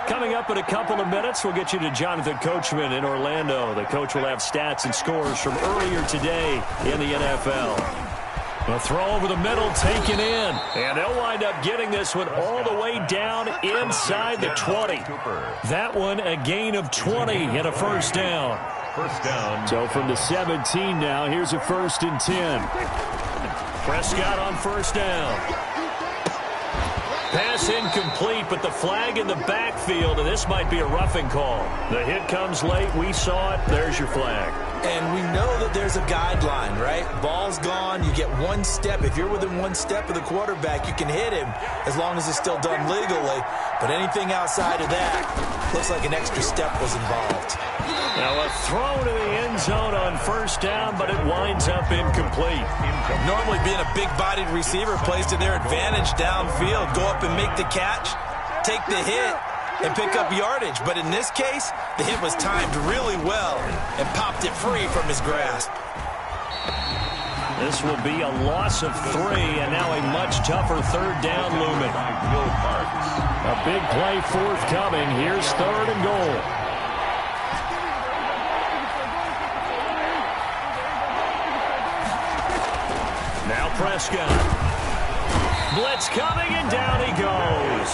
Coming up in a couple of minutes, we'll get you to Jonathan Coachman in Orlando. The coach will have stats and scores from earlier today in the NFL. A throw over the middle, taken in. And they'll wind up getting this one all the way down inside the 20. That one a gain of 20 and a 1st down. 1st down. So from the 17 now, here's a 1st and 10. Prescott on 1st down. Pass incomplete, but the flag in the backfield, and this might be a roughing call. The hit comes late. We saw it. There's your flag. And we know that there's a guideline, right? Ball's gone. You get 1 step. If you're within 1 step of the quarterback, you can hit him as long as it's still done legally. But anything outside of that, looks like an extra step was involved. Now a throw to the end zone on 1st down, but it winds up incomplete. Normally being a big-bodied receiver plays to their advantage downfield. Go up and make the catch, take the hit, and pick up yardage. But in this case, the hit was timed really well and popped it free from his grasp. This will be a loss of 3, and now a much tougher 3rd down looming. A big play forthcoming. Here's 3rd and goal. Now Prescott. Blitz coming, and down he goes.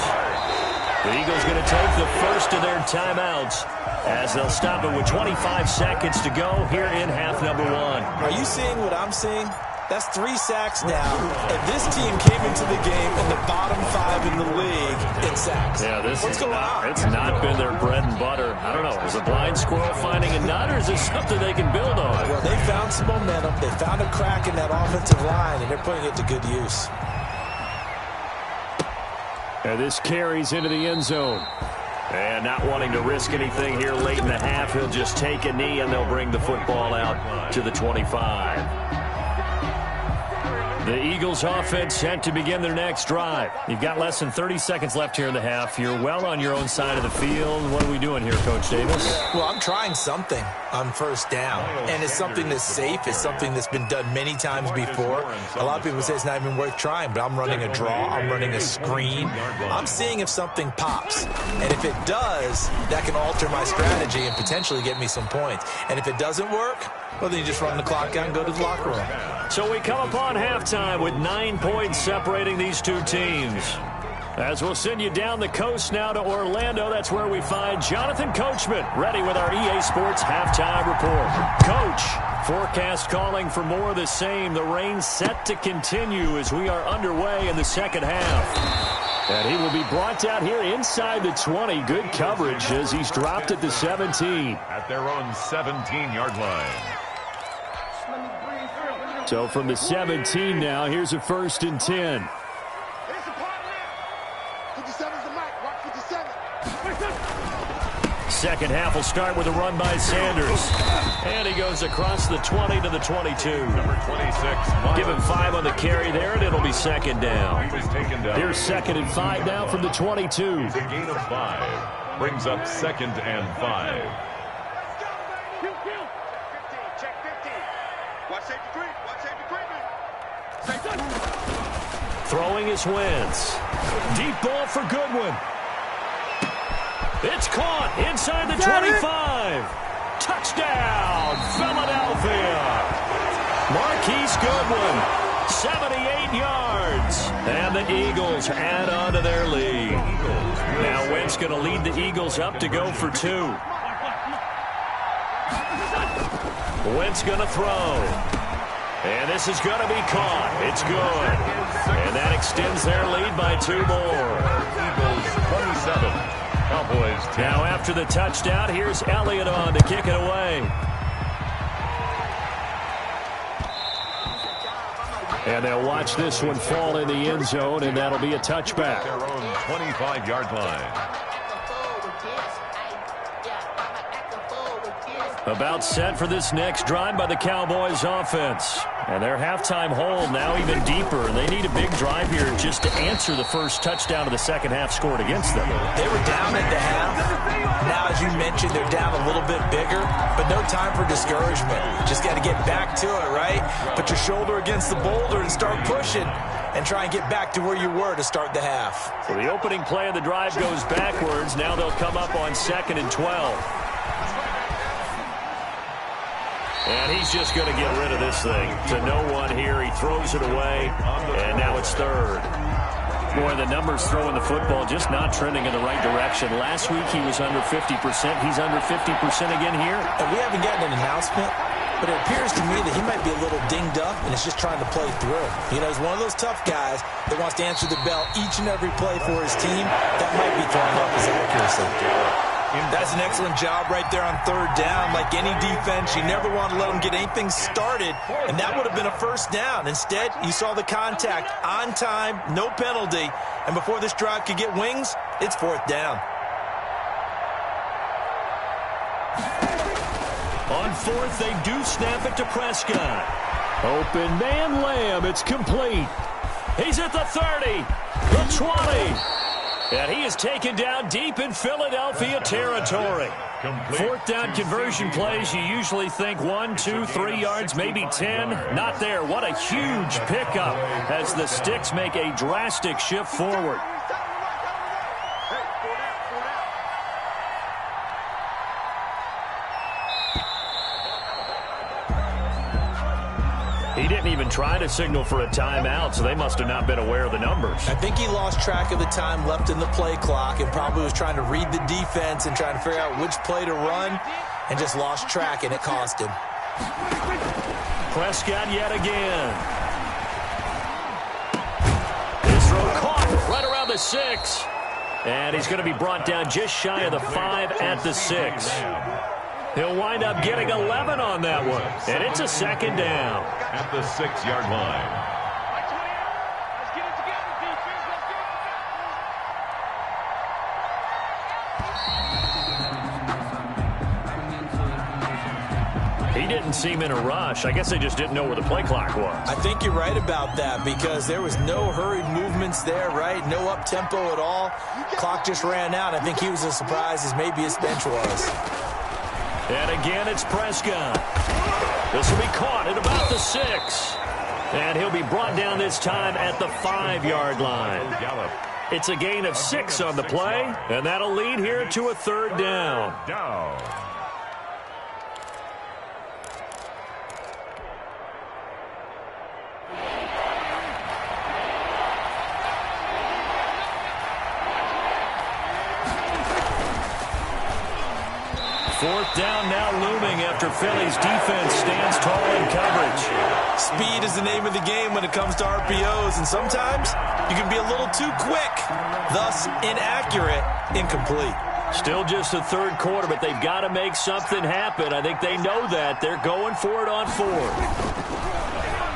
The Eagles going to take the first of their timeouts as they'll stop it with 25 seconds to go here in half number 1. Are you seeing what I'm seeing? That's 3 sacks now, and this team came into the game in the bottom 5 in the league in sacks. Yeah, What's going on? It's not been their bread and butter. I don't know. Is a blind squirrel finding a nut, or is this something they can build on? Well, they found some momentum. They found a crack in that offensive line, and they're putting it to good use. And this carries into the end zone. And not wanting to risk anything here late in the half, he'll just take a knee, and they'll bring the football out to the 25. The Eagles offense set to begin their next drive. You've got less than 30 seconds left here in the half. You're well on your own side of the field. What are we doing here, Coach Davis? Well, I'm trying something on 1st down, and it's something that's safe. It's something that's been done many times before. A lot of people say it's not even worth trying, but I'm running a draw. I'm running a screen. I'm seeing if something pops, and if it does, that can alter my strategy and potentially get me some points. And if it doesn't work, well, then you just run the clock out and go to the locker room. So we come upon halftime with 9 points separating these two teams. As we'll send you down the coast now to Orlando, that's where we find Jonathan Coachman, ready with our EA Sports halftime report. Coach, forecast calling for more of the same. The rain set to continue as we are underway in the second half. And he will be brought down here inside the 20. Good coverage as he's dropped at the 17. At their own 17-yard line. So from the 17 now, here's a 1st and 10. Second half will start with a run by Sanders. And he goes across the 20 to the 22. Number 26. Give him 5 on the carry there, and it'll be 2nd down. Here's 2nd and 5 now from the 22. It's a gain of 5. Brings up 2nd and 5. Throwing his Wentz. Deep ball for Goodwin. It's caught inside the 25. Touchdown, Philadelphia. Marquise Goodwin, 78 yards. And the Eagles add on to their lead. Now Wentz going to lead the Eagles up to go for 2. Wentz going to throw. And this is going to be caught. It's good. And that extends their lead by 2 more. Eagles 27. Cowboys 10. Now after the touchdown, here's Elliott on to kick it away. And they'll watch this one fall in the end zone, and that'll be a touchback. Their own 25-yard line. About set for this next drive by the Cowboys offense. And their halftime hole now even deeper. And they need a big drive here just to answer the first touchdown of the second half scored against them. They were down at the half. Now, as you mentioned, they're down a little bit bigger, but no time for discouragement. Just got to get back to it, right? Put your shoulder against the boulder and start pushing and try and get back to where you were to start the half. So the opening play of the drive goes backwards. Now they'll come up on 2nd and 12. And he's just going to get rid of this thing to no one here. He throws it away, and now it's 3rd. Boy, the numbers throwing the football just not trending in the right direction. Last week he was under 50%. He's under 50% again here. And we haven't gotten an announcement, but it appears to me that he might be a little dinged up and is just trying to play through. You know, he's one of those tough guys that wants to answer the bell each and every play for his team. That might be throwing off his accuracy. That's an excellent job right there on 3rd down. Like any defense, you never want to let them get anything started, and that would have been a 1st down. Instead, you saw the contact on time, no penalty, and before this drive could get wings, it's 4th down. On 4th, they do snap it to Prescott. Open man Lamb, it's complete. He's at the 30, the 20. And he is taken down deep in Philadelphia territory. 4th down conversion plays, you usually think 1, 2, 3 yards, maybe 10. Not there. What a huge pickup as the Sticks make a drastic shift forward. He didn't even try to signal for a timeout, so they must have not been aware of the numbers. I think he lost track of the time left in the play clock and probably was trying to read the defense and trying to figure out which play to run and just lost track, and it cost him. Prescott yet again. His throw caught right around the 6. And he's going to be brought down just shy of the 5 at the 6. He'll wind up getting 11 on that one. And it's a 2nd down. At the 6-yard line. He didn't seem in a rush. I guess they just didn't know where the play clock was. I think you're right about that because there was no hurried movements there, right? No up-tempo at all. Clock just ran out. I think he was as surprised as maybe his bench was. And again, it's Prescott. This will be caught at about the 6. And he'll be brought down this time at the 5-yard line. It's a gain of 6 on the play, and that'll lead here to a 3rd down. Fourth down now looming after Philly's defense stands tall in coverage. Speed is the name of the game when it comes to RPOs, and sometimes you can be a little too quick, thus inaccurate, incomplete. Still just the 3rd quarter, but they've got to make something happen. I think they know that. They're going for it on 4th.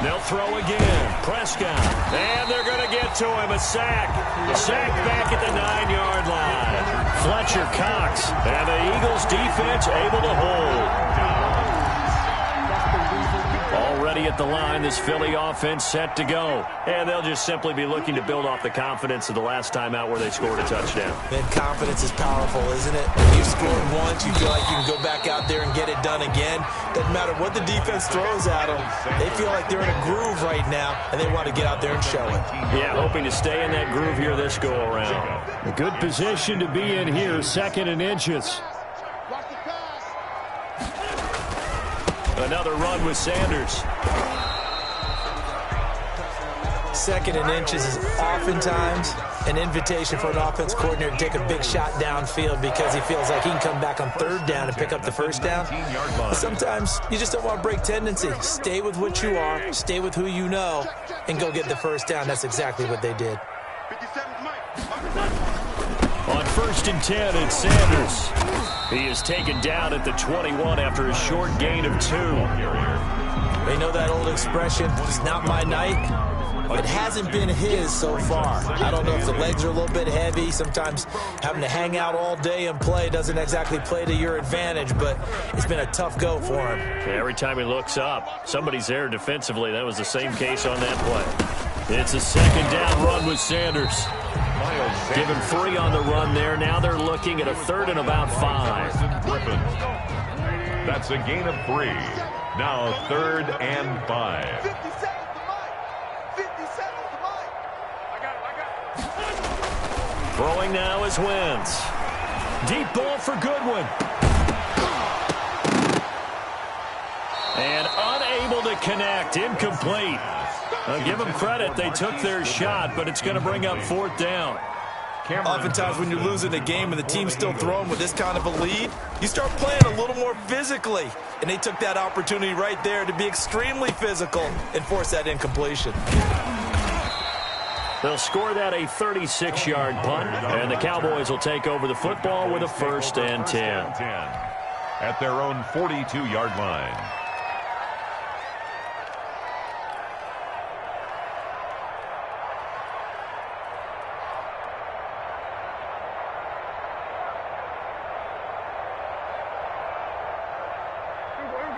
They'll throw again. Prescott. And they're going to get to him. A sack. A sack back at the 9-yard line. Fletcher Cox. And the Eagles defense able to hold. Already at the line, this Philly offense set to go. And they'll just simply be looking to build off the confidence of the last time out where they scored a touchdown. Man, confidence is powerful, isn't it? When you've scored once, you feel like you can go back out there and get it done again. Doesn't matter what the defense throws at them. They feel like they're in a groove right now, and they want to get out there and show it. Yeah, hoping to stay in that groove here this go-around. A good position to be in here, 2nd and inches. Another run with Sanders. Second and inches is oftentimes an invitation for an offense coordinator to take a big shot downfield because he feels like he can come back on third down and pick up the first down. But sometimes you just don't want to break tendency. Stay with what you are, stay with who you know, and go get the first down. That's exactly what they did. On 1st and 10, it's Sanders. He is taken down at the 21 after a short gain of 2. They know that old expression, it's not my night. It hasn't been his so far. I don't know if the legs are a little bit heavy. Sometimes having to hang out all day and play doesn't exactly play to your advantage, but it's been a tough go for him. Every time he looks up, somebody's there defensively. That was the same case on that play. It's a 2nd down run with Sanders. Given free on the run there. Now they're looking at a 3rd and about 5. That's a gain of 3. Now 3rd and 5. Throwing now is Wentz. Deep ball for Goodwin. And unable to connect. Incomplete. Give them credit. They took their shot, but it's going to bring up 4th down. Oftentimes when you're losing a game and the team's still throwing with this kind of a lead, you start playing a little more physically. And they took that opportunity right there to be extremely physical and force that incompletion. They'll score that a 36-yard punt, and the Cowboys will take over the football with a 1st and 10. At their own 42-yard line.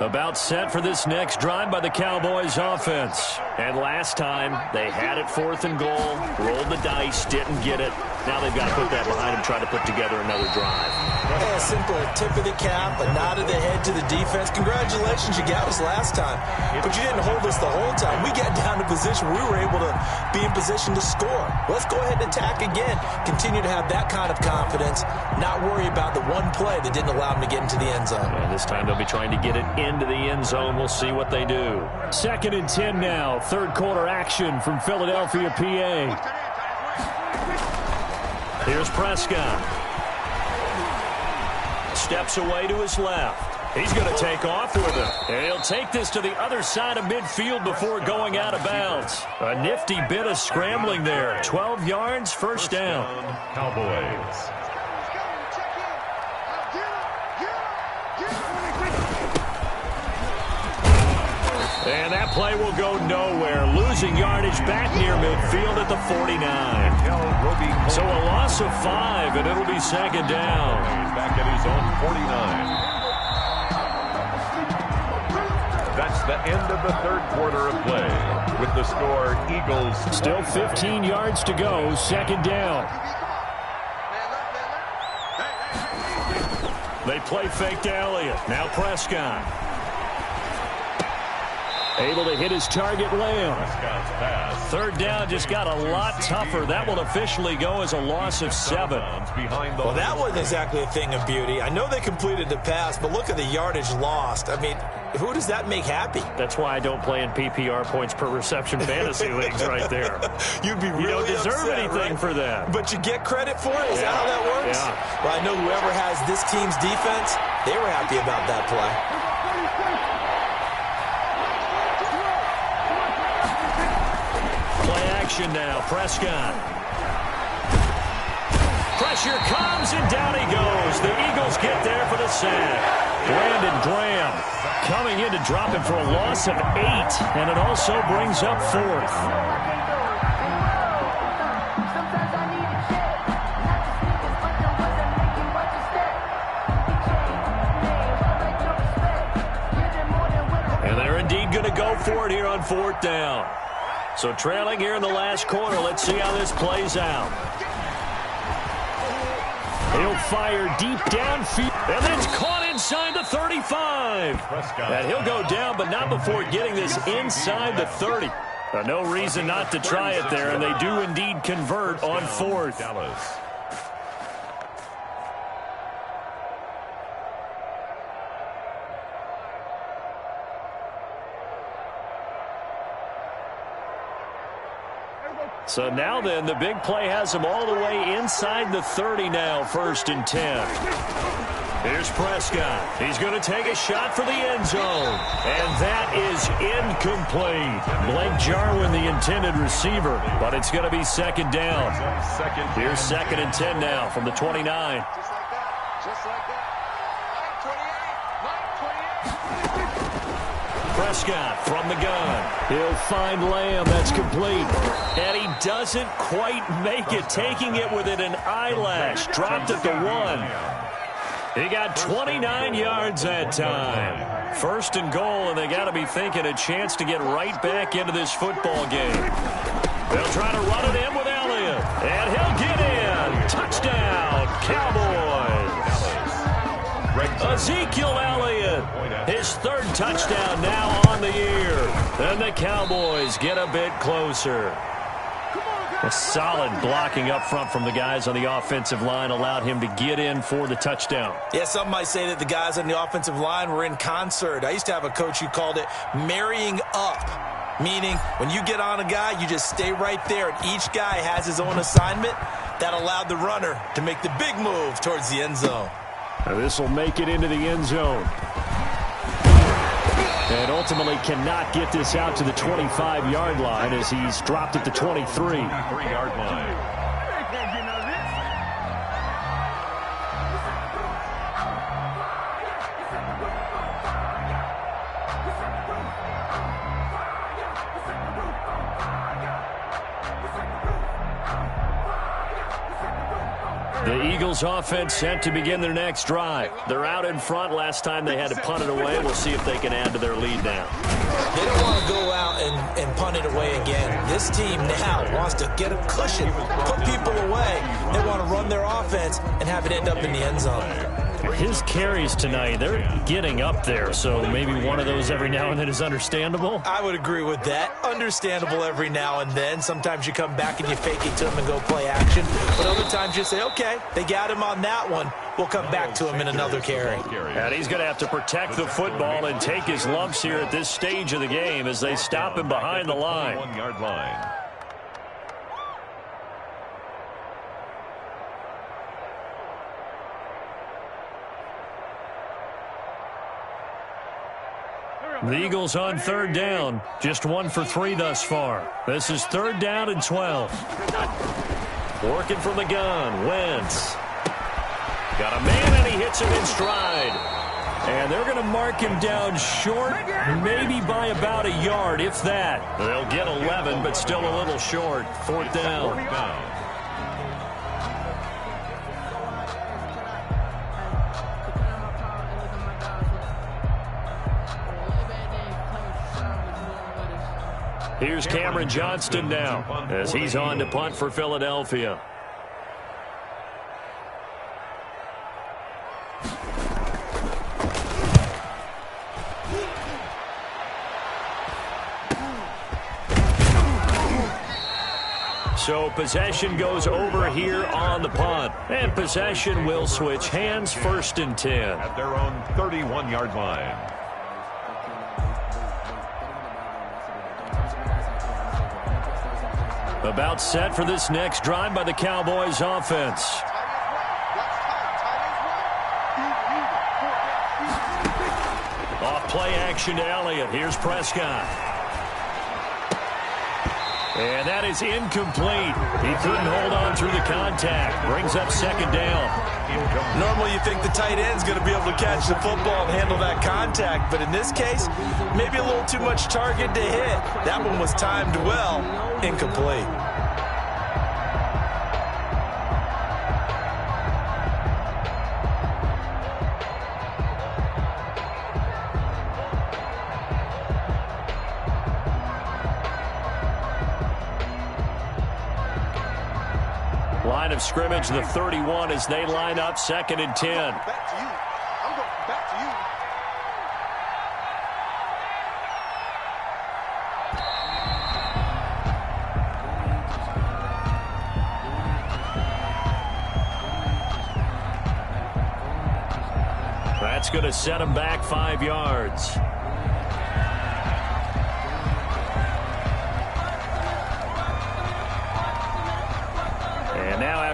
About set for this next drive by the Cowboys offense. And last time, they had it 4th and goal, rolled the dice, didn't get it. Now they've got to put that behind them, try to put together another drive. Yeah, simple tip of the cap, a nod of the head to the defense. Congratulations, you got us last time. But you didn't hold us the whole time. We got down to position where we were able to be in position to score. Let's go ahead and attack again. Continue to have that kind of confidence, not worry about the one play that didn't allow them to get into the end zone. And this time they'll be trying to get it into the end zone. We'll see what they do. 2nd and 10 now. 3rd quarter action from Philadelphia, PA. Here's Prescott. Steps away to his left. He's going to take off with it. And he'll take this to the other side of midfield before going out of bounds. A nifty bit of scrambling there. 12 yards, 1st down. Cowboys. And that play will go nowhere. Losing yardage back near midfield at the 49. So a loss of 5, and it'll be 2nd down. Back at his own 49. That's the end of the 3rd quarter of play. With the score, Eagles. Still 15 yards to go. 2nd down. They play fake to Elliott. Now Prescott. Able to hit his target, Lamb. 3rd down just got a lot tougher. That will officially go as a loss of 7. Well, that wasn't exactly a thing of beauty. I know they completed the pass, but look at the yardage lost. I mean, who does that make happy? That's why I don't play in PPR points per reception fantasy leagues right there. You'd be really You don't deserve upset, anything for that. But you get credit for it? Is that how that works? Yeah. Well, I know whoever has this team's defense, they were happy about that play. Now, Prescott. Pressure comes, and down he goes. The Eagles get there for the sack. Brandon Graham coming in to drop him for a loss of 8, and it also brings up 4th. And they're indeed going to go for it here on 4th down. So trailing here in the last quarter. Let's see how this plays out. He'll fire deep downfield, and then it's caught inside the 35. And he'll go down, but not before getting this inside the 30. No reason not to try it there, and they do indeed convert on 4th. Dallas. So now then, the big play has him all the way inside the 30 now, 1st and 10. Here's Prescott. He's going to take a shot for the end zone. And that is incomplete. Blake Jarwin, the intended receiver, but it's going to be 2nd down. Here's 2nd and 10 now from the 29. Just like that. 28. Prescott from the gun. He'll find Lamb. That's complete. And he doesn't quite make it, taking it within an eyelash. Dropped at the 1. He got 29 yards that time. 1st and goal, and they got to be thinking a chance to get right back into this football game. They'll try to run it in with Elliott. And he'll get in. Touchdown, Cowboys. Ezekiel Elliott, his 3rd touchdown now on the year. And the Cowboys get a bit closer. A solid blocking up front from the guys on the offensive line allowed him to get in for the touchdown. Yeah, some might say that the guys on the offensive line were in concert. I used to have a coach who called it marrying up, meaning when you get on a guy, you just stay right there, and each guy has his own assignment. That allowed the runner to make the big move towards the end zone. Now this will make it into the end zone. And ultimately cannot get this out to the 25-yard line as he's dropped at the 23. 3-yard line. The Eagles offense set to begin their next drive. They're out in front. Last time they had to punt it away. We'll see if they can add to their lead now. They don't want to go out and punt it away again. This team now wants to get a cushion, put people away. They want to run their offense and have it end up in the end zone. His carries tonight, they're getting up there, so maybe one of those every now and then is understandable. I would agree with that. Understandable every now and then. Sometimes you come back and you fake it to him and go play action. But other times you say, okay, they got him on that one. We'll come back to him in another carry. And he's going to have to protect the football and take his lumps here at this stage of the game as they stop him behind the line. 1-yard line. The Eagles on 3rd down. Just 1 for 3 thus far. This is 3rd down and 12. Working from the gun. Wentz. Got a man and he hits him in stride. And they're going to mark him down short, maybe by about a yard, if that. They'll get 11, but still a little short. 4th down. Here's Cameron Johnston now as he's on to punt for Philadelphia. So possession goes over here on the punt. And possession will switch hands, 1st and 10. At their own 31-yard line. About set for this next drive by the Cowboys offense. Off play action to Elliott. Here's Prescott. And that is incomplete. He couldn't hold on through the contact. Brings up 2nd down. Normally you think the tight end's going to be able to catch the football and handle that contact, but in this case, maybe a little too much target to hit. That one was timed well. Incomplete. Line of scrimmage, the 31 as they line up, 2nd and 10. Back to you. I'm going back to you. That's going to set him back 5 yards.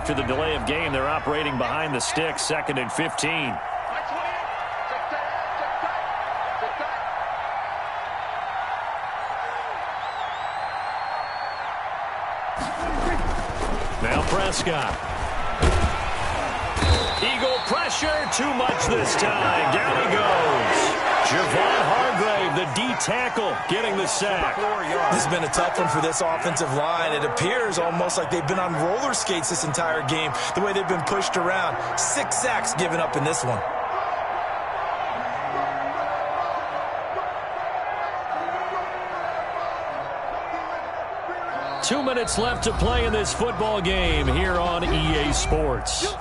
after the delay of game. They're operating behind the sticks, 2nd and 15. Now Prescott. Eagle pressure, too much this time. Down he goes. Javon Hargrave, the D tackle, getting the sack. This has been a tough one for this offensive line. It appears almost like they've been on roller skates this entire game, the way they've been pushed around. 6 sacks given up in this one. Two minutes left to play in this football game here on EA Sports.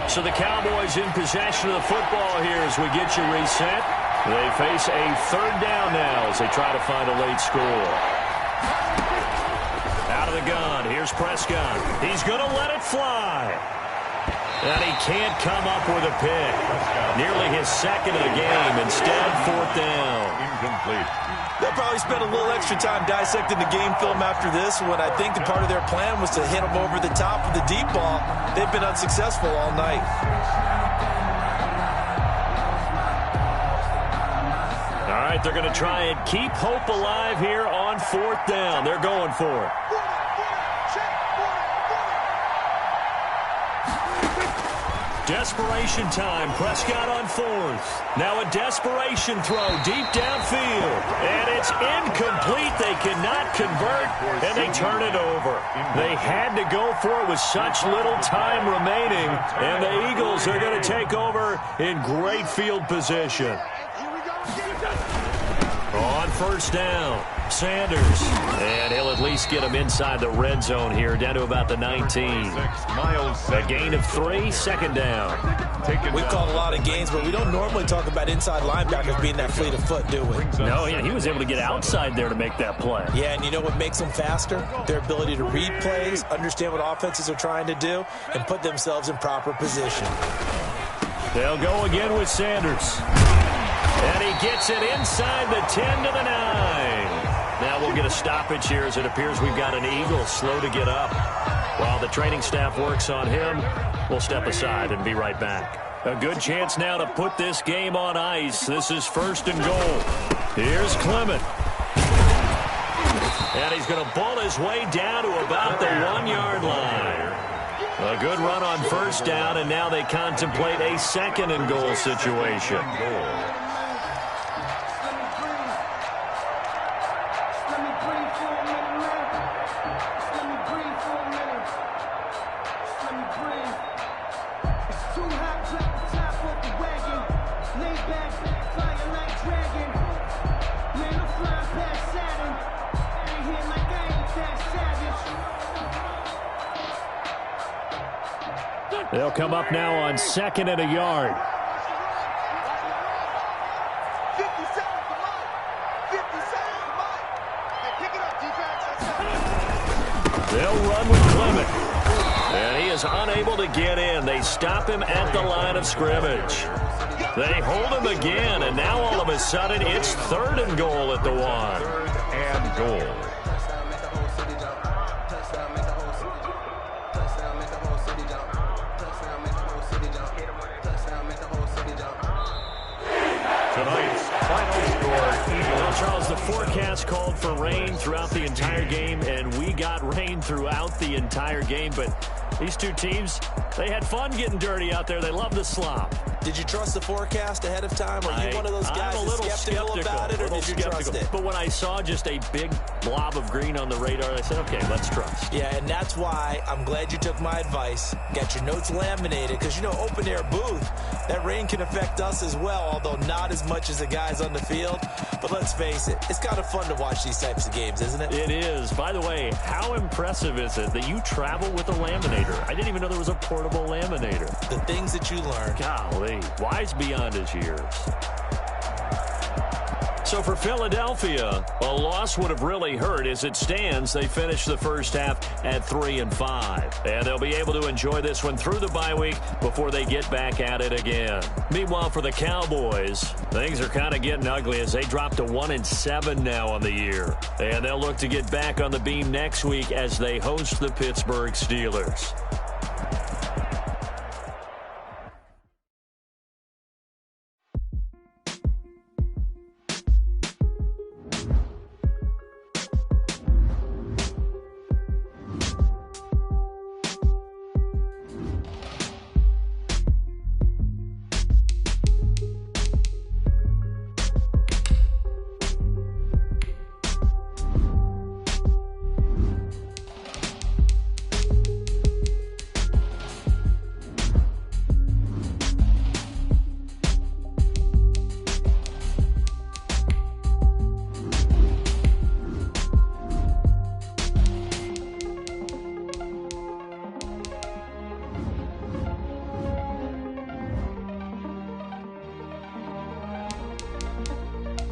So the Cowboys in possession of the football here as we get you reset. They face a 3rd down now as they try to find a late score. Out of the gun, here's Prescott. He's going to let it fly. And he can't come up with a pick. Nearly his 2nd of the game. Instead, 4th down. Incomplete. They'll probably spend a little extra time dissecting the game film after this one. I think the part of their plan was to hit them over the top of the deep ball. They've been unsuccessful all night. All right, they're going to try and keep hope alive here on 4th down. They're going for it. Desperation time. Prescott on 4th. Now a desperation throw deep downfield. And it's incomplete. They cannot convert, and they turn it over. They had to go for it with such little time remaining, and the Eagles are going to take over in great field position. On 1st down, Sanders. And he'll at least get him inside the red zone here, down to about the 19. A gain of 3, 2nd down. We've called a lot of games, but we don't normally talk about inside linebackers being that fleet of foot, do we? No, yeah, he was able to get outside there to make that play. Yeah, and you know what makes them faster? Their ability to read plays, understand what offenses are trying to do, and put themselves in proper position. They'll go again with Sanders. And he gets it inside the 10 to the 9. Now we'll get a stoppage here as it appears we've got an Eagle slow to get up. While the training staff works on him, we'll step aside and be right back. A good chance now to put this game on ice. This is 1st and goal. Here's Clement. And he's going to ball his way down to about the 1-yard line. A good run on 1st down, and now they contemplate a 2nd and goal situation. They'll come up now on 2nd and a yard. They'll run with Clement. And he is unable to get in. They stop him at the line of scrimmage. They hold him again, and now all of a sudden it's 3rd and goal at the 1. 3rd and goal. Charles, the forecast called for rain throughout the entire game, and we got rain throughout the entire game. But these two teams, they had fun getting dirty out there. They love the slop. Did you trust the forecast ahead of time? Are you one of those guys that's skeptical about it, or did you trust it? But when I saw just a big blob of green on the radar, I said, okay, let's trust. Yeah, and that's why I'm glad you took my advice. Got your notes laminated, because, you know, open-air booth, that rain can affect us as well, although not as much as the guys on the field. But let's face it, it's kind of fun to watch these types of games, isn't it? It is. By the way, how impressive is it that you travel with a laminator? I didn't even know there was a portable laminator. The things that you learn. Golly, wise beyond his years. So for Philadelphia, a loss would have really hurt. As it stands, they finished the first half at 3-5. And they'll be able to enjoy this one through the bye week before they get back at it again. Meanwhile, for the Cowboys, things are kind of getting ugly as they drop to 1-7 now on the year. And they'll look to get back on the beam next week as they host the Pittsburgh Steelers.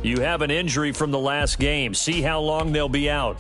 You have an injury from the last game. See how long they'll be out.